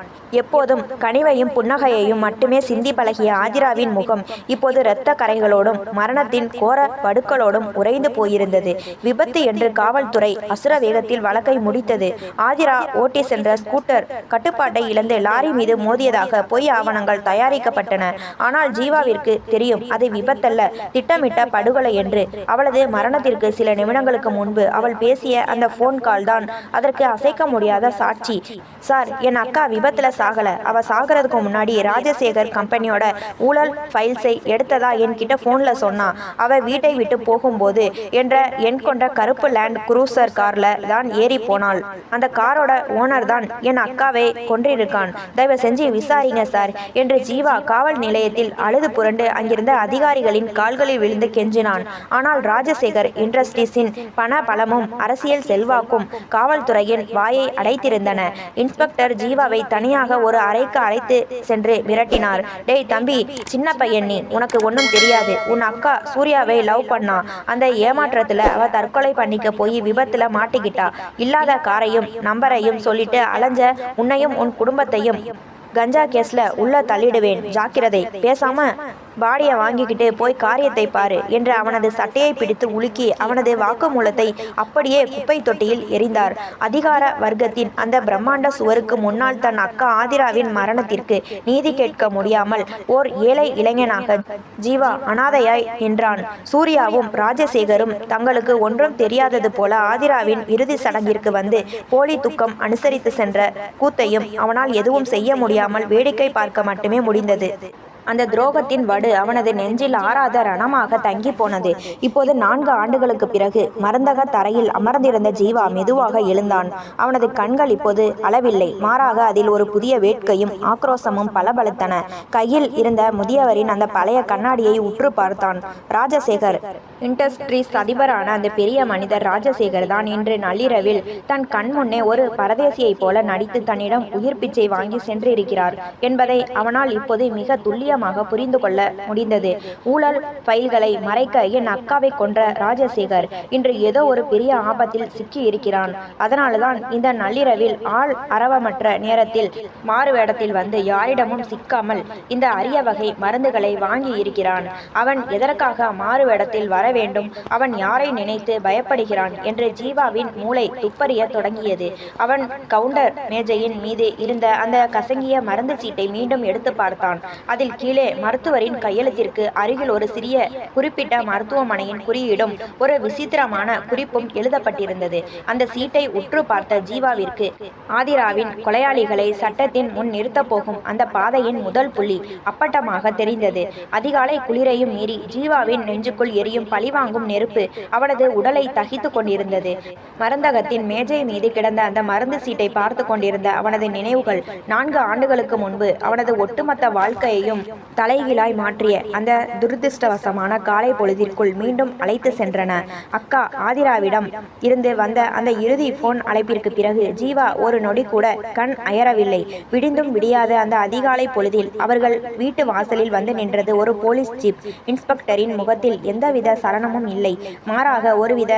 எப்போதும் கனிவையும் புன்னகையையும் மட்டுமே சிந்தி பழகிய ஆதிராவின் முகம் இப்போது இரத்த கரைகளோடும் மரணத்தின் கோர படுக்களோடும் உறைந்து போயிருந்தது. விபத்து என்று காவல்துறை அசுர வேகத்தில் வழக்கை முடித்தது. ஆதிரா ஓட்டி சென்ற ஸ்கூட்டர் கட்டுப்பாட்டை இழந்து லாரி மீது மோதியதாக பொய் ஆவணங்கள் தயாரிக்கப்பட்டன. ஆனால் ஜீவாவிற்கு தெரியும் அது விபத்தல்ல, திட்டமிட்ட படுகொலை என்று. அவளது மரணத்திற்கு சில நிமிடங்களுக்கு முன்பு அவள் பேசிய அந்த போன் கால் தான் அதற்கு அசைக்க முடியாத சாட்சி. சார், என் அக்கா விபத்துல சாகல. அவ சாகிறதுக்கு முன்னாடி ராஜசேகர் கம்பெனியோட ஊழல் ஃபைல்ஸை எடுத்ததா என்கிட்ட போன்ல சொன்னா. அவ வீட்டை விட்டு போகும்போது போது என்ற எண் கொண்ட கருப்பு லேண்ட் குரூசர் கார்ல தான் ஏறி போனாள். அந்த காரோட ஓனர் தான் என் அக்காவை கொன்றிருக்கான். தயவு செஞ்சு விசாரிங்க சார் என்று ஜீவா காவல் நிலையத்தில் அழுது புரண்டு அங்கிருந்த அதிகாரிகளின் கால்களில் விழுந்து கெஞ்சினான். ஆனால் ராஜசேகர் இண்டஸ்ட்ரீஸின் பண பலமும் அரசியல் செல்வாக்கும் காவல்துறையின் வாயை அடைத்திருந்தன. இன்ஸ்பெக்டர் ஜீவாவை தனியாக ஒரு அறைக்கு அழைத்து சென்று மிரட்டினார். டேய் தம்பி, சின்ன பையன் நீ, உனக்கு ஒன்றும் தெரியாது. உன் அக்கா சூர்யாவை லவ் பண்ணா. அந்த ஏமாற்றத்துல அவ தற்கொலை பண்ணிக்க போய் விபத்துல மாட்டிக்கிட்டா. இல்லாத காரையும் நம்பரையும் சொல்லிட்டு அலைஞ்ச உன்னையும் உன் குடும்பத்தையும் கஞ்சா கேஸ்ல உள்ள தள்ளிடுவேன், ஜாக்கிரதை. பேசாம பாடியை வாங்கிக்கிட்டு போய் காரியத்தை பாரு என்று அவனது சட்டையை பிடித்து உலுக்கி அவனது வாக்குமூலத்தை அப்படியே குப்பை தொட்டியில் எறிந்தார். அதிகார வர்க்கத்தின் அந்த பிரம்மாண்ட சுவருக்கு முன்னால் தன் அக்கா ஆதிராவின் மரணத்திற்கு நீதி கேட்க முடியாமல் ஓர் ஏழை இளைஞனாக ஜீவா அனாதையாய் நின்றான். சூர்யாவும் ராஜசேகரும் தங்களுக்கு ஒன்றும் தெரியாதது போல ஆதிராவின் இறுதி சடங்கிற்கு வந்து போலி துக்கம் அனுசரித்து சென்ற கூத்தையும் அவனால் எதுவும் செய்ய முடியாமல் வேடிக்கை பார்க்க மட்டுமே முடிந்தது. அந்த துரோகத்தின் வடு அவனது நெஞ்சில் ஆறாத ரணமாக தங்கி போனது. இப்போது 4 ஆண்டுகளுக்கு பிறகு மருந்தக தரையில் அமர்ந்திருந்த ஜீவா மெதுவாக எழுந்தான். அவனது கண்கள் இப்போது அளவில்லை, மாறாக அதில் ஒரு புதிய வேட்கையும் ஆக்ரோசமும் பளபளத்தன. கையில் இருந்த முதியவரின் அந்த பழைய கண்ணாடியை உற்று பார்த்தான். ராஜசேகர் இண்டஸ்ட்ரீஸ் அதிபரான அந்த பெரிய மனிதர் ராஜசேகர் தான் இன்று நள்ளிரவில் தன் கண் முன்னே ஒரு பரதேசியைப் போல நடித்து தன்னிடம் உயிர் பிச்சை வாங்கி சென்றிருக்கிறார் என்பதை அவனால் இப்போது மிக துல்லிய புரிந்து கொள்ள முடிந்தது. ஊழல் ஃபைல்களை மறைக்க என் அக்காவை கொன்ற ராஜசேகர் இன்று ஏதோ ஒரு பெரிய ஆபத்தில் சிக்கி இருக்கிறான். அதனால்தான் இந்த நள்ளிரவில் ஆள் அரவமற்ற நேரத்தில் மாறுவேடத்தில் வந்து யாரிடமும் சிக்காமல் இந்த அரிய வகை மருந்துகளை வாங்கி இருக்கிறான். அவன் எதற்காக மாறுவேடத்தில் வர வேண்டும்? அவன் யாரை நினைத்து பயப்படுகிறான் என்று ஜீவாவின் மூளை துப்பறிய தொடங்கியது. அவன் கவுண்டர் மேஜையின் மீது இருந்த அந்த கசங்கிய மருந்து சீட்டை மீண்டும் எடுத்து பார்த்தான். அதில் கீழே மருத்துவரின் கையெழுத்திற்கு அருகில் ஒரு சிறிய குறிப்பிட்ட மருத்துவமனையின் குறியீடும் ஒரு விசித்திரமான குறிப்பும் எழுதப்பட்டிருந்தது. அந்த சீட்டை உற்று பார்த்த ஜீவாவிற்கு ஆதிராவின் கொலையாளிகளை சட்டத்தின் முன் நிறுத்தப் போகும் அந்த பாதையின் முதல் புள்ளி அப்பட்டமாக தெரிந்தது. அதிகாலை குளிரையும் மீறி ஜீவாவின் நெஞ்சுக்குள் எரியும் பழிவாங்கும் நெருப்பு அவனது உடலை தகித்து கொண்டிருந்தது. மருந்தகத்தின் மேஜை மீது கிடந்த அந்த மருந்து சீட்டை பார்த்து கொண்டிருந்த அவனது நினைவுகள் 4 ஆண்டுகளுக்கு முன்பு அவனது ஒட்டுமொத்த வாழ்க்கையையும் தலைகீழாய் மாற்றிய அந்த துரதிருஷ்டவசமான காலை பொழுதிற்குள் மீண்டும் அழைத்து சென்றன. அக்கா ஆதிராவிடம் இருந்து வந்த அந்த இறுதி போன் அழைப்பிற்கு பிறகு ஜீவா ஒரு நொடி கூட கண் அயரவில்லை. விடிந்தும் விடியாத அந்த அதிகாலை பொழுதில் அவர்கள் வீட்டு வாசலில் வந்து நின்றது ஒரு போலீஸ் ஜீப். இன்ஸ்பெக்டரின் முகத்தில் எந்தவித சலனமும் இல்லை, மாறாக ஒருவித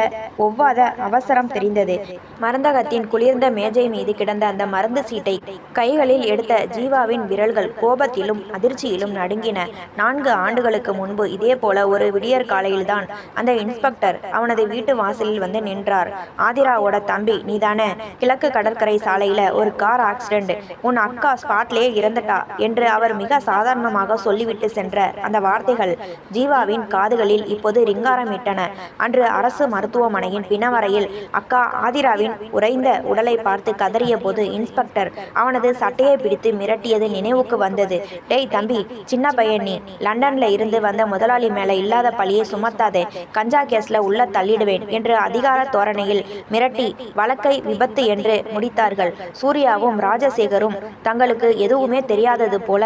ஒவ்வாத அவசரம் தெரிந்தது. மருந்தகத்தின் குளிர்ந்த மேஜை மீது கிடந்த அந்த மருந்து சீட்டை கைகளில் எடுத்த ஜீவாவின் விரல்கள் கோபத்திலும் அதிர்ச்சியிலும் நடுங்கின. 4 ஆண்டுகளுக்கு முன்பு இதே போல ஒரு விடியற் காலையில்தான் அந்த இன்ஸ்பெக்டர் அவனது வீட்டு வாசலில் வந்து நின்றார். ஆதிராவோட தம்பி நீதானே? கிழக்கு கடற்கரை சாலையில ஒரு கார் ஆக்சிடென்ட், உன் அக்கா ஸ்பாட்லேயே இறந்துட்டா என்று அவர் மிக சாதாரணமாக சொல்லிவிட்டு சென்ற அந்த வார்த்தைகள் ஜீவாவின் காதுகளில் இப்போது ரிங்காரமிட்டன. அன்று அரசு மருத்துவமனையின் பிணவரையில் அக்கா ஆதிராவின் உறைந்த உடலை பார்த்து கதறிய போது இன்ஸ்பெக்டர் அவனது சட்டையை பிடித்து மிரட்டியது நினைவுக்கு வந்தது. டேய் தம்பி, சின்ன பையன் நீ, லண்டன்ல இருந்து வந்த முதலாளி மேல இல்லாத பழியை சுமத்தாதே, கஞ்சா கேஸ்ல உள்ள தள்ளிடுவேன் என்று அதிகார தோரணையில் மிரட்டி வழக்கை விபத்து என்று முடித்தார்கள். சூர்யாவும் ராஜசேகரும் தங்களுக்கு எதுவுமே தெரியாதது போல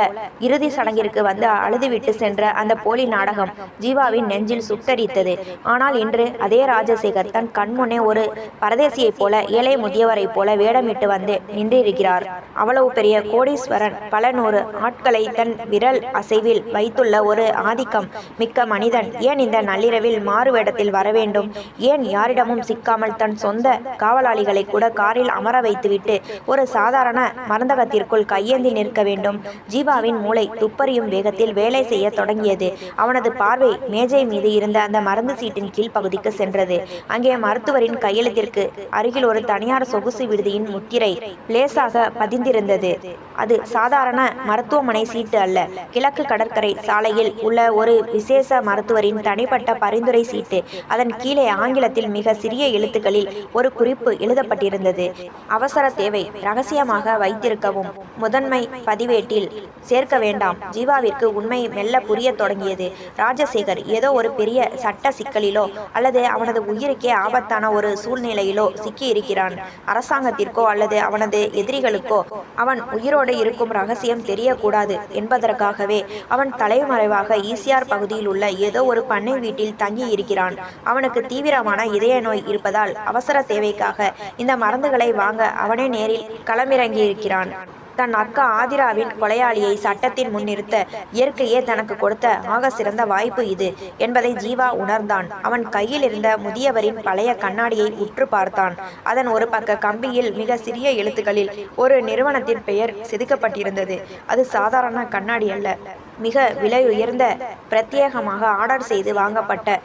இறுதி சடங்கிற்கு வந்து அழுதுவிட்டு சென்ற அந்த போலி நாடகம் ஜீவாவின் நெஞ்சில் சுட்டரித்தது. ஆனால் இன்று அதே ராஜசேகர் தன் கண்முன்னே ஒரு பரதேசியைப் போல ஏழை முதியவரைப் போல வேடமிட்டு வந்து நின்றிருக்கிறார். அவ்வளவு பெரிய கோடீஸ்வரன், பல 100 ஆட்களை தன் விரல் அசைவில் வைத்துள்ள ஒரு ஆதிக்கம் மிக்க மனிதன் ஏன் இந்த நள்ளிரவில் மாறுவேடத்தில் வர வேண்டும்? ஏன் யாரிடமும் சிக்காமல் தன் சொந்த காவலாளிகளை கூட காரில் அமர வைத்துவிட்டு ஒரு சாதாரண மருந்தகத்திற்குள் கையேந்தி நிற்க வேண்டும்? ஜீவாவின் மூளை துப்பறியும் வேகத்தில் வேலை செய்ய தொடங்கியது. அவனது பார்வை மேஜை மீது இருந்த அந்த மருந்து சீட்டின் கீழ் பகுதிக்கு சென்றது. அங்கே மருத்துவரின் கையெழுத்திற்கு அருகில் ஒரு தனியார் சொகுசு விடுதியின் முத்திரை லேசாக பதிந்திருந்தது. அது சாதாரண மருத்துவமனை சீட்டு அல்ல, கிழக்கு கடற்கரை சாலையில் உள்ள ஒரு விசேஷ மருத்துவரின் தனிப்பட்ட பரிந்துரை சீட்டு. அதன் கீழே ஆங்கிலத்தில் மிக சிறிய எழுத்துக்களில் ஒரு குறிப்பு எழுதப்பட்டிருந்தது. அவசர தேவை, ரகசியமாக வைத்திருக்கவும், முதன்மை பதிவேட்டில் சேர்க்க வேண்டாம். ஜீவாவிற்கு உண்மை மெல்ல புரிய தொடங்கியது. ராஜசேகர் ஏதோ ஒரு பெரிய சட்ட சிக்கலிலோ அல்லது அவனது உயிருக்கே ஆபத்தான ஒரு சூழ்நிலையிலோ சிக்கி இருக்கிறான். அரசாங்கத்திற்கோ அல்லது அவனது எதிரிகளுக்கோ அவன் உயிரோடு இருக்கும் ரகசியம் தெரியக்கூடாது என்பதற்காகவே அவன் தலைமறைவாக ஈசிஆர் பகுதியில் உள்ள ஏதோ ஒரு பண்ணை வீட்டில் தங்கி இருக்கிறான். அவனுக்கு தீவிரமான இதய நோய் இருப்பதால் அவசர தேவைக்காக இந்த மருந்துகளை வாங்க அவனே நேரில் களமிறங்கியிருக்கிறான். தன் அக்கா ஆதிராவின் கொலையாளியை சட்டத்தின் முன்னிறுத்த இயற்கையே தனக்கு கொடுத்த ஆக சிறந்த வாய்ப்பு இது என்பதை ஜீவா உணர்ந்தான். அவன் கையில் இருந்த முதியவரின் பழைய கண்ணாடியை உற்று பார்த்தான். அதன் ஒரு பக்க கம்பியில் மிக சிறிய எழுத்துக்களில் ஒரு நிறுவனத்தின் பெயர் செதுக்கப்பட்டிருந்தது. அது சாதாரண கண்ணாடி அல்ல, மிக விலையுயர்ந்த பிரத்யேகமாக ஆர்டர் செய்து வாங்கப்பட்ட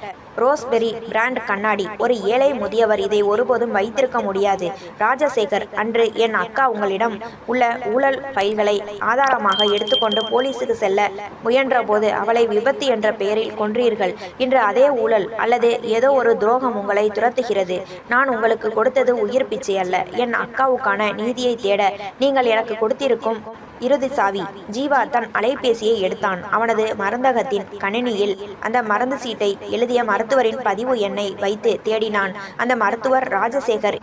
ரோஸ்பெரி பிராண்ட் கண்ணாடி. ஒரு ஏழை முதியவர் இதை ஒருபோதும் வைத்திருக்க முடியாது. ராஜசேகர், அன்று என் அக்கா உங்களிடம் உள்ள ஊழல் ஃபைல்களை ஆதாரமாக எடுத்துக்கொண்டு போலீஸுக்கு செல்ல முயன்ற போது அவளை விபத்து என்ற பெயரில் கொன்றீர்கள். இன்று அதே ஊழல் அல்லது ஏதோ ஒரு துரோகம் உங்களை துரத்துகிறது. நான் உங்களுக்கு கொடுத்தது உயிர் பிச்சை அல்ல, என் அக்காவுக்கான நீதியை தேட நீங்கள் எனக்கு கொடுத்திருக்கும் இறுதி சாவி. ஜீவா தன் அலைபேசியை எடுத்தான். அவனது மருந்தகத்தின் கணினியில் அந்த மருந்து சீட்டை எழுதிய மருத்துவரின் பதிவு எண்ணை வைத்து தேடினான். அந்த மருத்துவர் ராஜசேகர்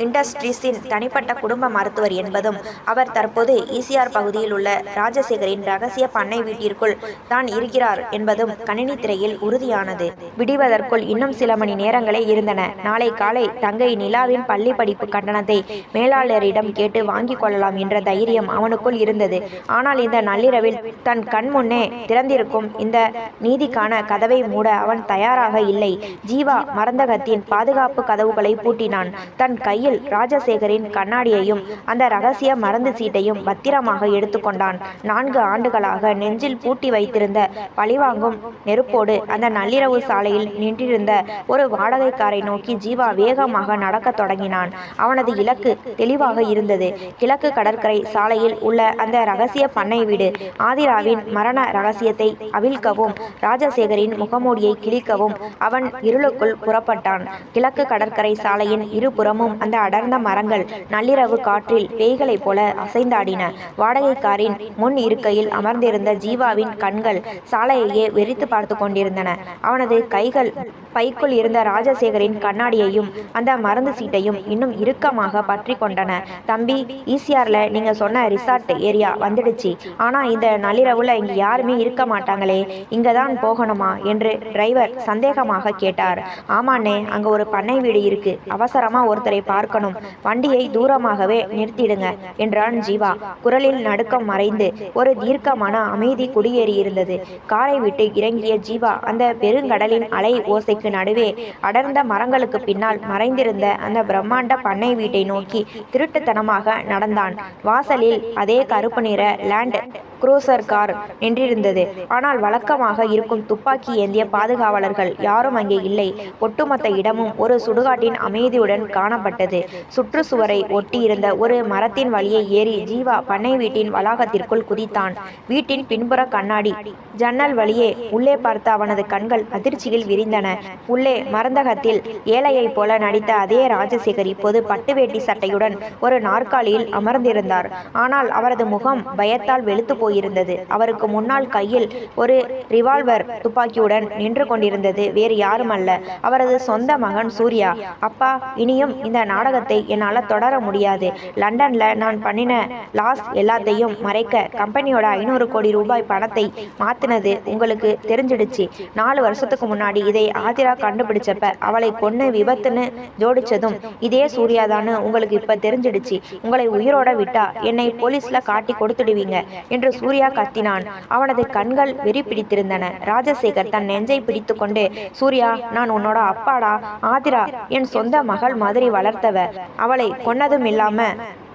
இண்டஸ்ட்ரீஸின் தனிப்பட்ட குடும்ப மருத்துவர் என்பதும் அவர் தற்போது ஈசிஆர் பகுதியில் உள்ள ராஜசேகரின் ரகசிய பண்ணை வீட்டிற்குள் தான் இருக்கிறார் என்பதும் கணினி திரையில் உறுதியானது. விடுவதற்குள் இன்னும் சில மணி நேரங்களே இருந்தன. நாளை காலை தங்கை நிலாவின் பள்ளி படிப்பு கட்டணத்தை மேலாளரிடம் கேட்டு வாங்கிக் கொள்ளலாம் என்ற தைரியம் அவனுக்குள் இருந்தது. ஆனால் இந்த நள்ளிரவில் தன் கண் முன்னே திறந்திருக்கும் இந்த நீதிக்கான கதவை மூட அவன் தயாராக இல்லை. ஜீவா மருந்தகத்தின் பாதுகாப்பு கதவுகளை பூட்டினான். தன் கையில் ராஜசேகரின் கண்ணாடியையும் அந்த ரகசிய மருந்து சீட்டையும் பத்திரமாக எடுத்துக்கொண்டான். 4 ஆண்டுகளாக நெஞ்சில் பூட்டி வைத்திருந்த பழிவாங்கும் நெருப்போடு அந்த நள்ளிரவு சாலையில் நின்றிருந்த ஒரு வாடகை காரை நோக்கி ஜீவா வேகமாக நடக்க தொடங்கினான். அவனது இலக்கு தெளிவாக இருந்தது. கிழக்கு கடற்கரை சாலையில் உள்ள அந்த ரகசிய பண்ணை வீடு. ஆதிராவின் மரண ரகசியத்தை அவிழ்க்கவும் ராஜசேகரின் முகமூடியை கிழிக்கவும் அவன் இருளுக்குள் புறப்பட்டான். கிழக்கு கடற்கரை சாலையின் இருபுறமும் அந்த அடர்ந்த மரங்கள் நள்ளிரவு காற்றில் பேய்களைப் போல அசைந்தாடின. வாடகை காரின் முன் இருக்கையில் அமர்ந்திருந்த ஜீவாவின் கண்கள் சாலையையே வெறித்து பார்த்து கொண்டிருந்தன. அவனது கைகள் பைக்குள் இருந்த ராஜசேகரின் கண்ணாடியையும் அந்த மருந்து சீட்டையும் இன்னும் இறுக்கமாக பற்றி கொண்டன. தம்பி, ஈசிஆர்ல நீங்க சொன்ன ரிசார்ட் ஏரியா வந்துடுச்சு. ஆனா இந்த நள்ளிரவுல இங்க யாருமே இருக்க மாட்டாங்களே, இங்கதான் போகணுமா என்று டிரைவர் சந்தேகமாக கேட்டார். ஆமாண்ணே, அங்க ஒரு பண்ணை வீடு இருக்கு, அவசரமா ஒருத்தரை பார்க்கணும், வண்டியை தூரமாகவே நிறுத்திடுங்க என்றான் ஜீவா. குரலில் நடுக்கம் மறைந்து ஒரு தீர்க்கமான அமைதி குடியேறியிருந்தது. காரை விட்டு இறங்கிய ஜீவா அந்த பெருங்கடலின் அலை ஓசைக்கு நடுவே அடர்ந்த மரங்களுக்கு பின்னால் மறைந்திருந்த அந்த பிரம்மாண்ட பண்ணை வீட்டை நோக்கி திருட்டுத்தனமாக நடந்தான். வாசலில் அதே கருப்பு நிற லேண்ட் குரூசர் கார் நின்றிருந்தது. ஆனால் வழக்கமாக இருக்கும் துப்பாக்கி ஏந்திய பாதுகாவலர்கள் யாரும் அங்கே இல்லை. ஒட்டுமொத்த இடமும் ஒரு சுடுகாட்டின் அமைதியுடன் காணப்பட்டது. சுற்றுச்சுவரை ஒட்டியிருந்த ஒரு மரத்தின் வழியை ஏறி ஜீவா பண்ணை வீட்டின் வளாகத்திற்குள் குதித்தான். வீட்டின் பின்புற கண்ணாடி ஜன்னல் வழியே உள்ளே பார்த்த அவனது கண்கள் அதிர்ச்சியில் விரிந்தன. உள்ளே மருந்தகத்தில் ஏழையைப் போல நடித்த அதே ராஜசேகர் இப்போது பட்டு வேட்டி சட்டையுடன் ஒரு நாற்காலியில் அமர்ந்திருந்தார். ஆனால் அவரது முகம் பயத்தால் வெளுத்து போயிருந்தது. அவருக்கு முன்னால் கையில் ஒரு ரிவால்வர் துப்பாக்கியுடன் நின்று கொண்டிருந்தது வேறு யாருமல்ல, அவரது சொந்த மகன் சூர்யா. அப்பா, இனியும் இந்த நாடகத்தை என்னால் தொடர முடியாது. லண்டன்ல நான் பண்ணின லாஸ் எல்லாத்தையும் மறைக்க கம்பெனியோட 500 கோடி ரூபாய் பணத்தை மாத்தினது உங்களுக்கு தெரிஞ்சிடுச்சு. 4 வருஷத்துக்கு முன்னாடி இதை ஆதிரா கண்டுபிடிச்சப்ப அவளை கொன்னு விபத்துன்னு ஜோடிச்சதும் இதே சூர்யாதான்னு உங்களுக்கு இப்ப தெரிஞ்சிடுச்சு. உங்களை உயிரோட விட்டா என்னை போலீஸ்ல காட்டி கொடுத்துடுவீங்க என்று சூர்யா கத்தினான். அவனது கண்கள் வெறி பிடித்திருந்தன. ராஜசேகர் தன் நெஞ்சை பிடித்து கொண்டு, சூர்யா, நான் உன்னோட அப்பாடா. ஆதிரா என் சொந்த மகள் மாதிரி வளர்த்தவ. அவளை கொன்னதும் இல்லாம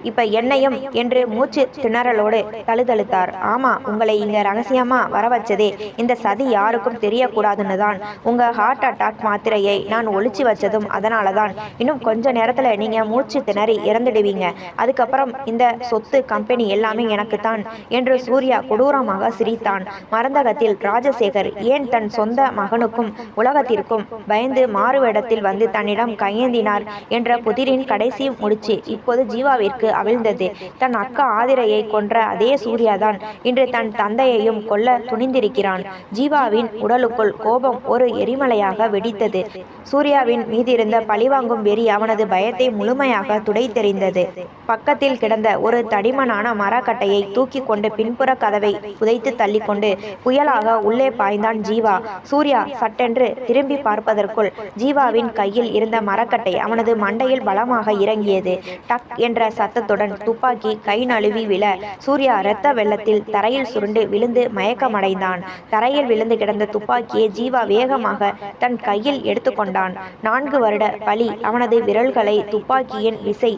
இப்ப என்னையும் என்று மூச்சு திணறலோடு தழுதழுத்தார். ஆமா, உங்களை இங்க ரகசியமா வர வச்சதே இந்த சதி யாருக்கும் தெரியக்கூடாதுன்னு தான். உங்க ஹார்ட் அட்டாக் மாத்திரையை நான் ஒளிச்சு வச்சதும் அதனால தான். இன்னும் கொஞ்ச நேரத்துல நீங்க மூச்சு திணறி இறந்துடுவீங்க. அதுக்கப்புறம் இந்த சொத்து கம்பெனி எல்லாமே எனக்கு தான் என்று சூர்யா கொடூரமாக சிரித்தான். மருந்தகத்தில் ராஜசேகர் ஏன் தன் சொந்த மகனுக்கும் உலகத்திற்கும் பயந்து மாறுவேடத்தில் வந்து தன்னிடம் கையேந்தினார் என்ற புதிரின் கடைசி முடிச்சு இப்போது ஜீவாவிற்கு அவிழ்ந்தது. தன் அக்கா ஆதிரையை கொன்ற அதே சூர்யாதான் இன்று தன் தந்தையையும் கொல்ல துணிந்திருக்கிறான். ஜீவாவின் உடலுக்குள் கோபம் ஒரு எரிமலையாக வெடித்தது. சூர்யாவின் மீதிருந்த பழிவாங்கும் வெறி அவனது பயத்தை முழுமையாக துடைத்தெறிந்தது. பக்கத்தில் கிடந்த ஒரு தடிமனான மரக்கட்டையை தூக்கி கொண்டு பின்புற கதவை புதைத்து தள்ளிக்கொண்டு புயலாக உள்ளே பாய்ந்தான் ஜீவா. சூர்யா சட்டென்று திரும்பி பார்ப்பதற்குள் ஜீவாவின் கையில் இருந்த மரக்கட்டை அவனது மண்டையில் பலமாக இறங்கியது. டக் என்ற சத்தத்துடன் துப்பாக்கி கை நழுவி விழ சூர்யா இரத்த வெள்ளத்தில் தரையில் சுருண்டு விழுந்து மயக்கமடைந்தான். தரையில் விழுந்து கிடந்த துப்பாக்கியை ஜீவா வேகமாக தன் கையில் எடுத்துக்கொண்டான். 4 வருட பழி அவனது விரல்களை துப்பாக்கியின் விசை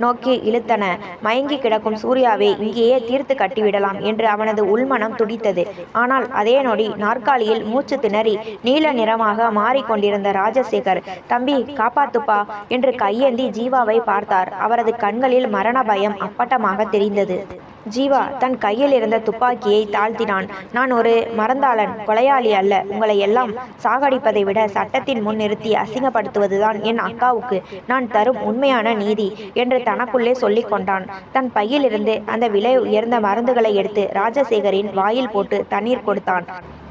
நோக்கி இழுத்தன. மயங்கி கிடக்கும் சூர்யாவை இங்கேயே தீர்த்து கட்டிவிடலாம் என்று அவனது உள்மனம் துடித்தது. ஆனால் அதே நொடி நாற்காலியில் மூச்சு திணறி நீல நிறமாக மாறிக்கொண்டிருந்த ராஜசேகர், தம்பி காப்பாத்துப்பா என்று கையேந்தி ஜீவாவை பார்த்தார். அவரது கண்களில் மரண பயம் அப்பட்டமாக தெரிந்தது. ஜீவா தன் கையில் இருந்த துப்பாக்கியை தாழ்த்தினான். நான் ஒரு மறந்தாளன், கொலையாளி அல்ல. உங்களை எல்லாம் சாகடிப்பதை விட சட்டத்தின் முன் நிறுத்தி அசிங்கப்படுத்துவதுதான் என் அக்காவுக்கு நான் தரும் உண்மையான நீதி என்று தனக்குள்ளே சொல்லிக் கொண்டான். தன் பையிலிருந்து அந்த விலை உயர்ந்த மருந்துகளை எடுத்து ராஜசேகரின் வாயில் போட்டு தண்ணீர் கொடுத்தான்.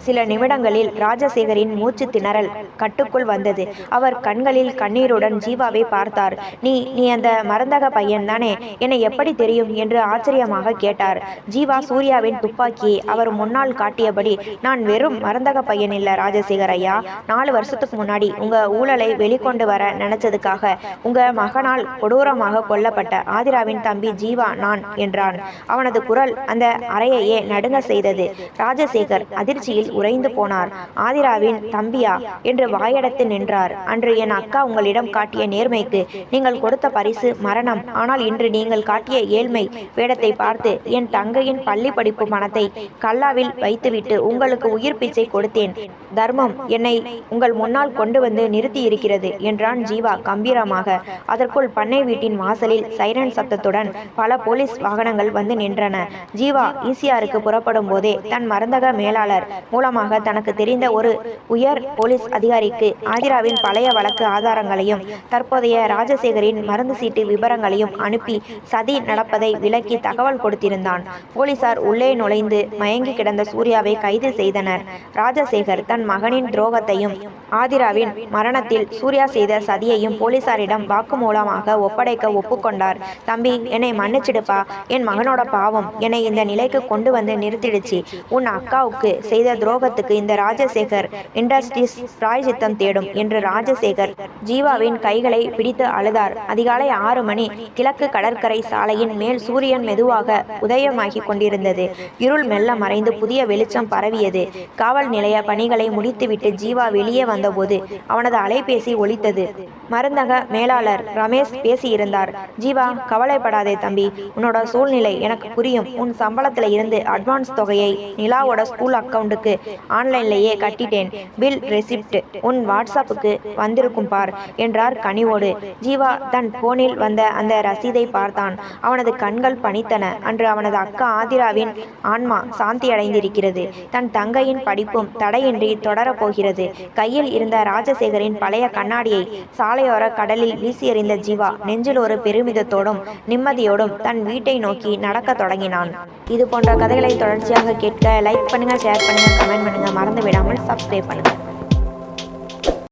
சில நிமிடங்களில் ராஜசேகரின் மூச்சு திணறல் கட்டுக்குள் வந்தது. அவர் கண்களில் கண்ணீருடன் ஜீவாவை பார்த்தார். நீ அந்த மருந்தக பையன் தானே? என்னை எப்படி தெரியும் என்று ஆச்சரியமாக கேட்டார். ஜீவா சூர்யாவின் துப்பாக்கியை அவர் முன்னால் காட்டியபடி, நான் வெறும் மருந்தக பையன் இல்ல ராஜசேகர் ஐயா. 4 வருஷத்துக்கு முன்னாடி உங்க ஊழலை வெளிக்கொண்டு வர நினைச்சதுக்காக உங்க மகனால் கொடூரமாக கொல்லப்பட்ட ஆதிராவின் தம்பி ஜீவா நான் என்றான். அவனது குரல் அந்த அறையையே நடுங்க செய்தது. ராஜசேகர் அதிர்ச்சியில் உறைந்து போனார். ஆதிராவின் தம்பியா என்று வாயடைத்து நின்றார். அன்று என் அக்கா உங்களிடம் காட்டிய நேர்மைக்கு நீங்கள் கொடுத்த பரிசு மரணம். ஆனால் இன்று நீங்கள் காட்டிய ஏழ்மை வேடத்தை பார்த்து என் தங்கையின் பள்ளி படிப்பு பணத்தை கல்லாவில் வைத்துவிட்டு உங்களுக்கு உயிர் பிச்சை கொடுத்தேன். தர்மம் என்னை உங்கள் முன்னால் கொண்டு வந்து நிறுத்தி இருக்கிறது என்றான் ஜீவா கம்பீரமாக. அதற்குள் பண்ணை வீட்டின் வாசலில் சைரன் சத்தத்துடன் பல போலீஸ் வாகனங்கள் வந்து நின்றன. ஜீவா ஈசிஆருக்கு புறப்படும் போதே தன் மருந்தக மேலாளர் மூலமாக தனக்கு தெரிந்த ஒரு உயர் போலீஸ் அதிகாரிக்கு ஆதிராவின் பழைய வழக்கு ஆதாரங்களையும் தற்போதைய ராஜசேகரின் மருந்து சீட்டு விவரங்களையும் அனுப்பி சதி நடப்பதை விளக்கி தகவல் கொடுத்திருந்தான். போலீசார் உள்ளே நுழைந்து மயங்கி கிடந்த சூர்யாவை கைது செய்தனர். ராஜசேகர் தன் மகனின் துரோகத்தையும் ஆதிராவின் மரணத்தில் சூர்யா செய்த சதியையும் போலீசாரிடம் வாக்குமூலமாக ஒப்படைக்க ஒப்புக்கொண்டார். தம்பி, என்னை மன்னிச்சிடுப்பா. என் மகனோட பாவம் என்னை இந்த நிலைக்கு கொண்டு வந்து நிறுத்திடுச்சு. உன் அக்காவுக்கு செய்த துரோகத்துக்கு இந்த ராஜசேகர் இண்டஸ்ட்ரீஸ் பிராயச்சித்தம் தேடும் என்று ராஜசேகர் ஜீவாவின் கைகளை பிடித்து அழுதார். அதிகாலை 6 மணி. கிழக்கு கடற்கரை சாலையின் மேல் சூரியன் மெதுவாக உதயமாகி கொண்டிருந்தது. இருள் மெல்ல மறைந்து புதிய வெளிச்சம் பரவியது. காவல் நிலைய பணிகளை முடித்துவிட்டு ஜீவா வெளியே வந்தபோது அவனது அலைபேசி ஒலித்தது. மருந்தக மேலாளர் ரமேஷ் பேசியிருந்தார். ஜீவா, கவலைப்படாதே தம்பி. உன்னோட சூழ்நிலை எனக்கு புரியும். உன் சம்பளத்தில் இருந்து அட்வான்ஸ் தொகையை நிலாவோட ஸ்கூல் அக்கவுண்டுக்கு ஆன்லைன்லேயே கட்டிட்டேன். பில் ரெசிப்ட் உன் வாட்ஸ்அப்புக்கு வந்திருக்கும் பார் என்றார் கனிவோடு. ஜீவா தன் போனில் வந்த அந்த ரசீதை பார்த்தான். அவனது கண்கள் பனித்தன. அன்று அவனது அக்கா ஆதிராவின் ஆன்மா சாந்தி அடைந்திருக்கிறது. தன் தங்கையின் படிப்பும் தடையின்றி தொடரப்போகிறது. கையில் இருந்த ராஜசேகரின் பழைய கண்ணாடியை சாலையோர கடலில் வீசி எறிந்த ஜீவா நெஞ்சில் ஒரு பெருமிதத்தோடும் நிம்மதியோடும் தன் வீட்டை நோக்கி நடக்க தொடங்கினான். இது போன்ற கதைகளை தொடர்ச்சியாக கேட்க லைக் பண்ணுங்க, ஷேர் பண்ணுங்க, கமெண்ட் பண்ணுங்க. மறந்து விடாமல் சப்ஸ்கிரைப் பண்ணுங்க.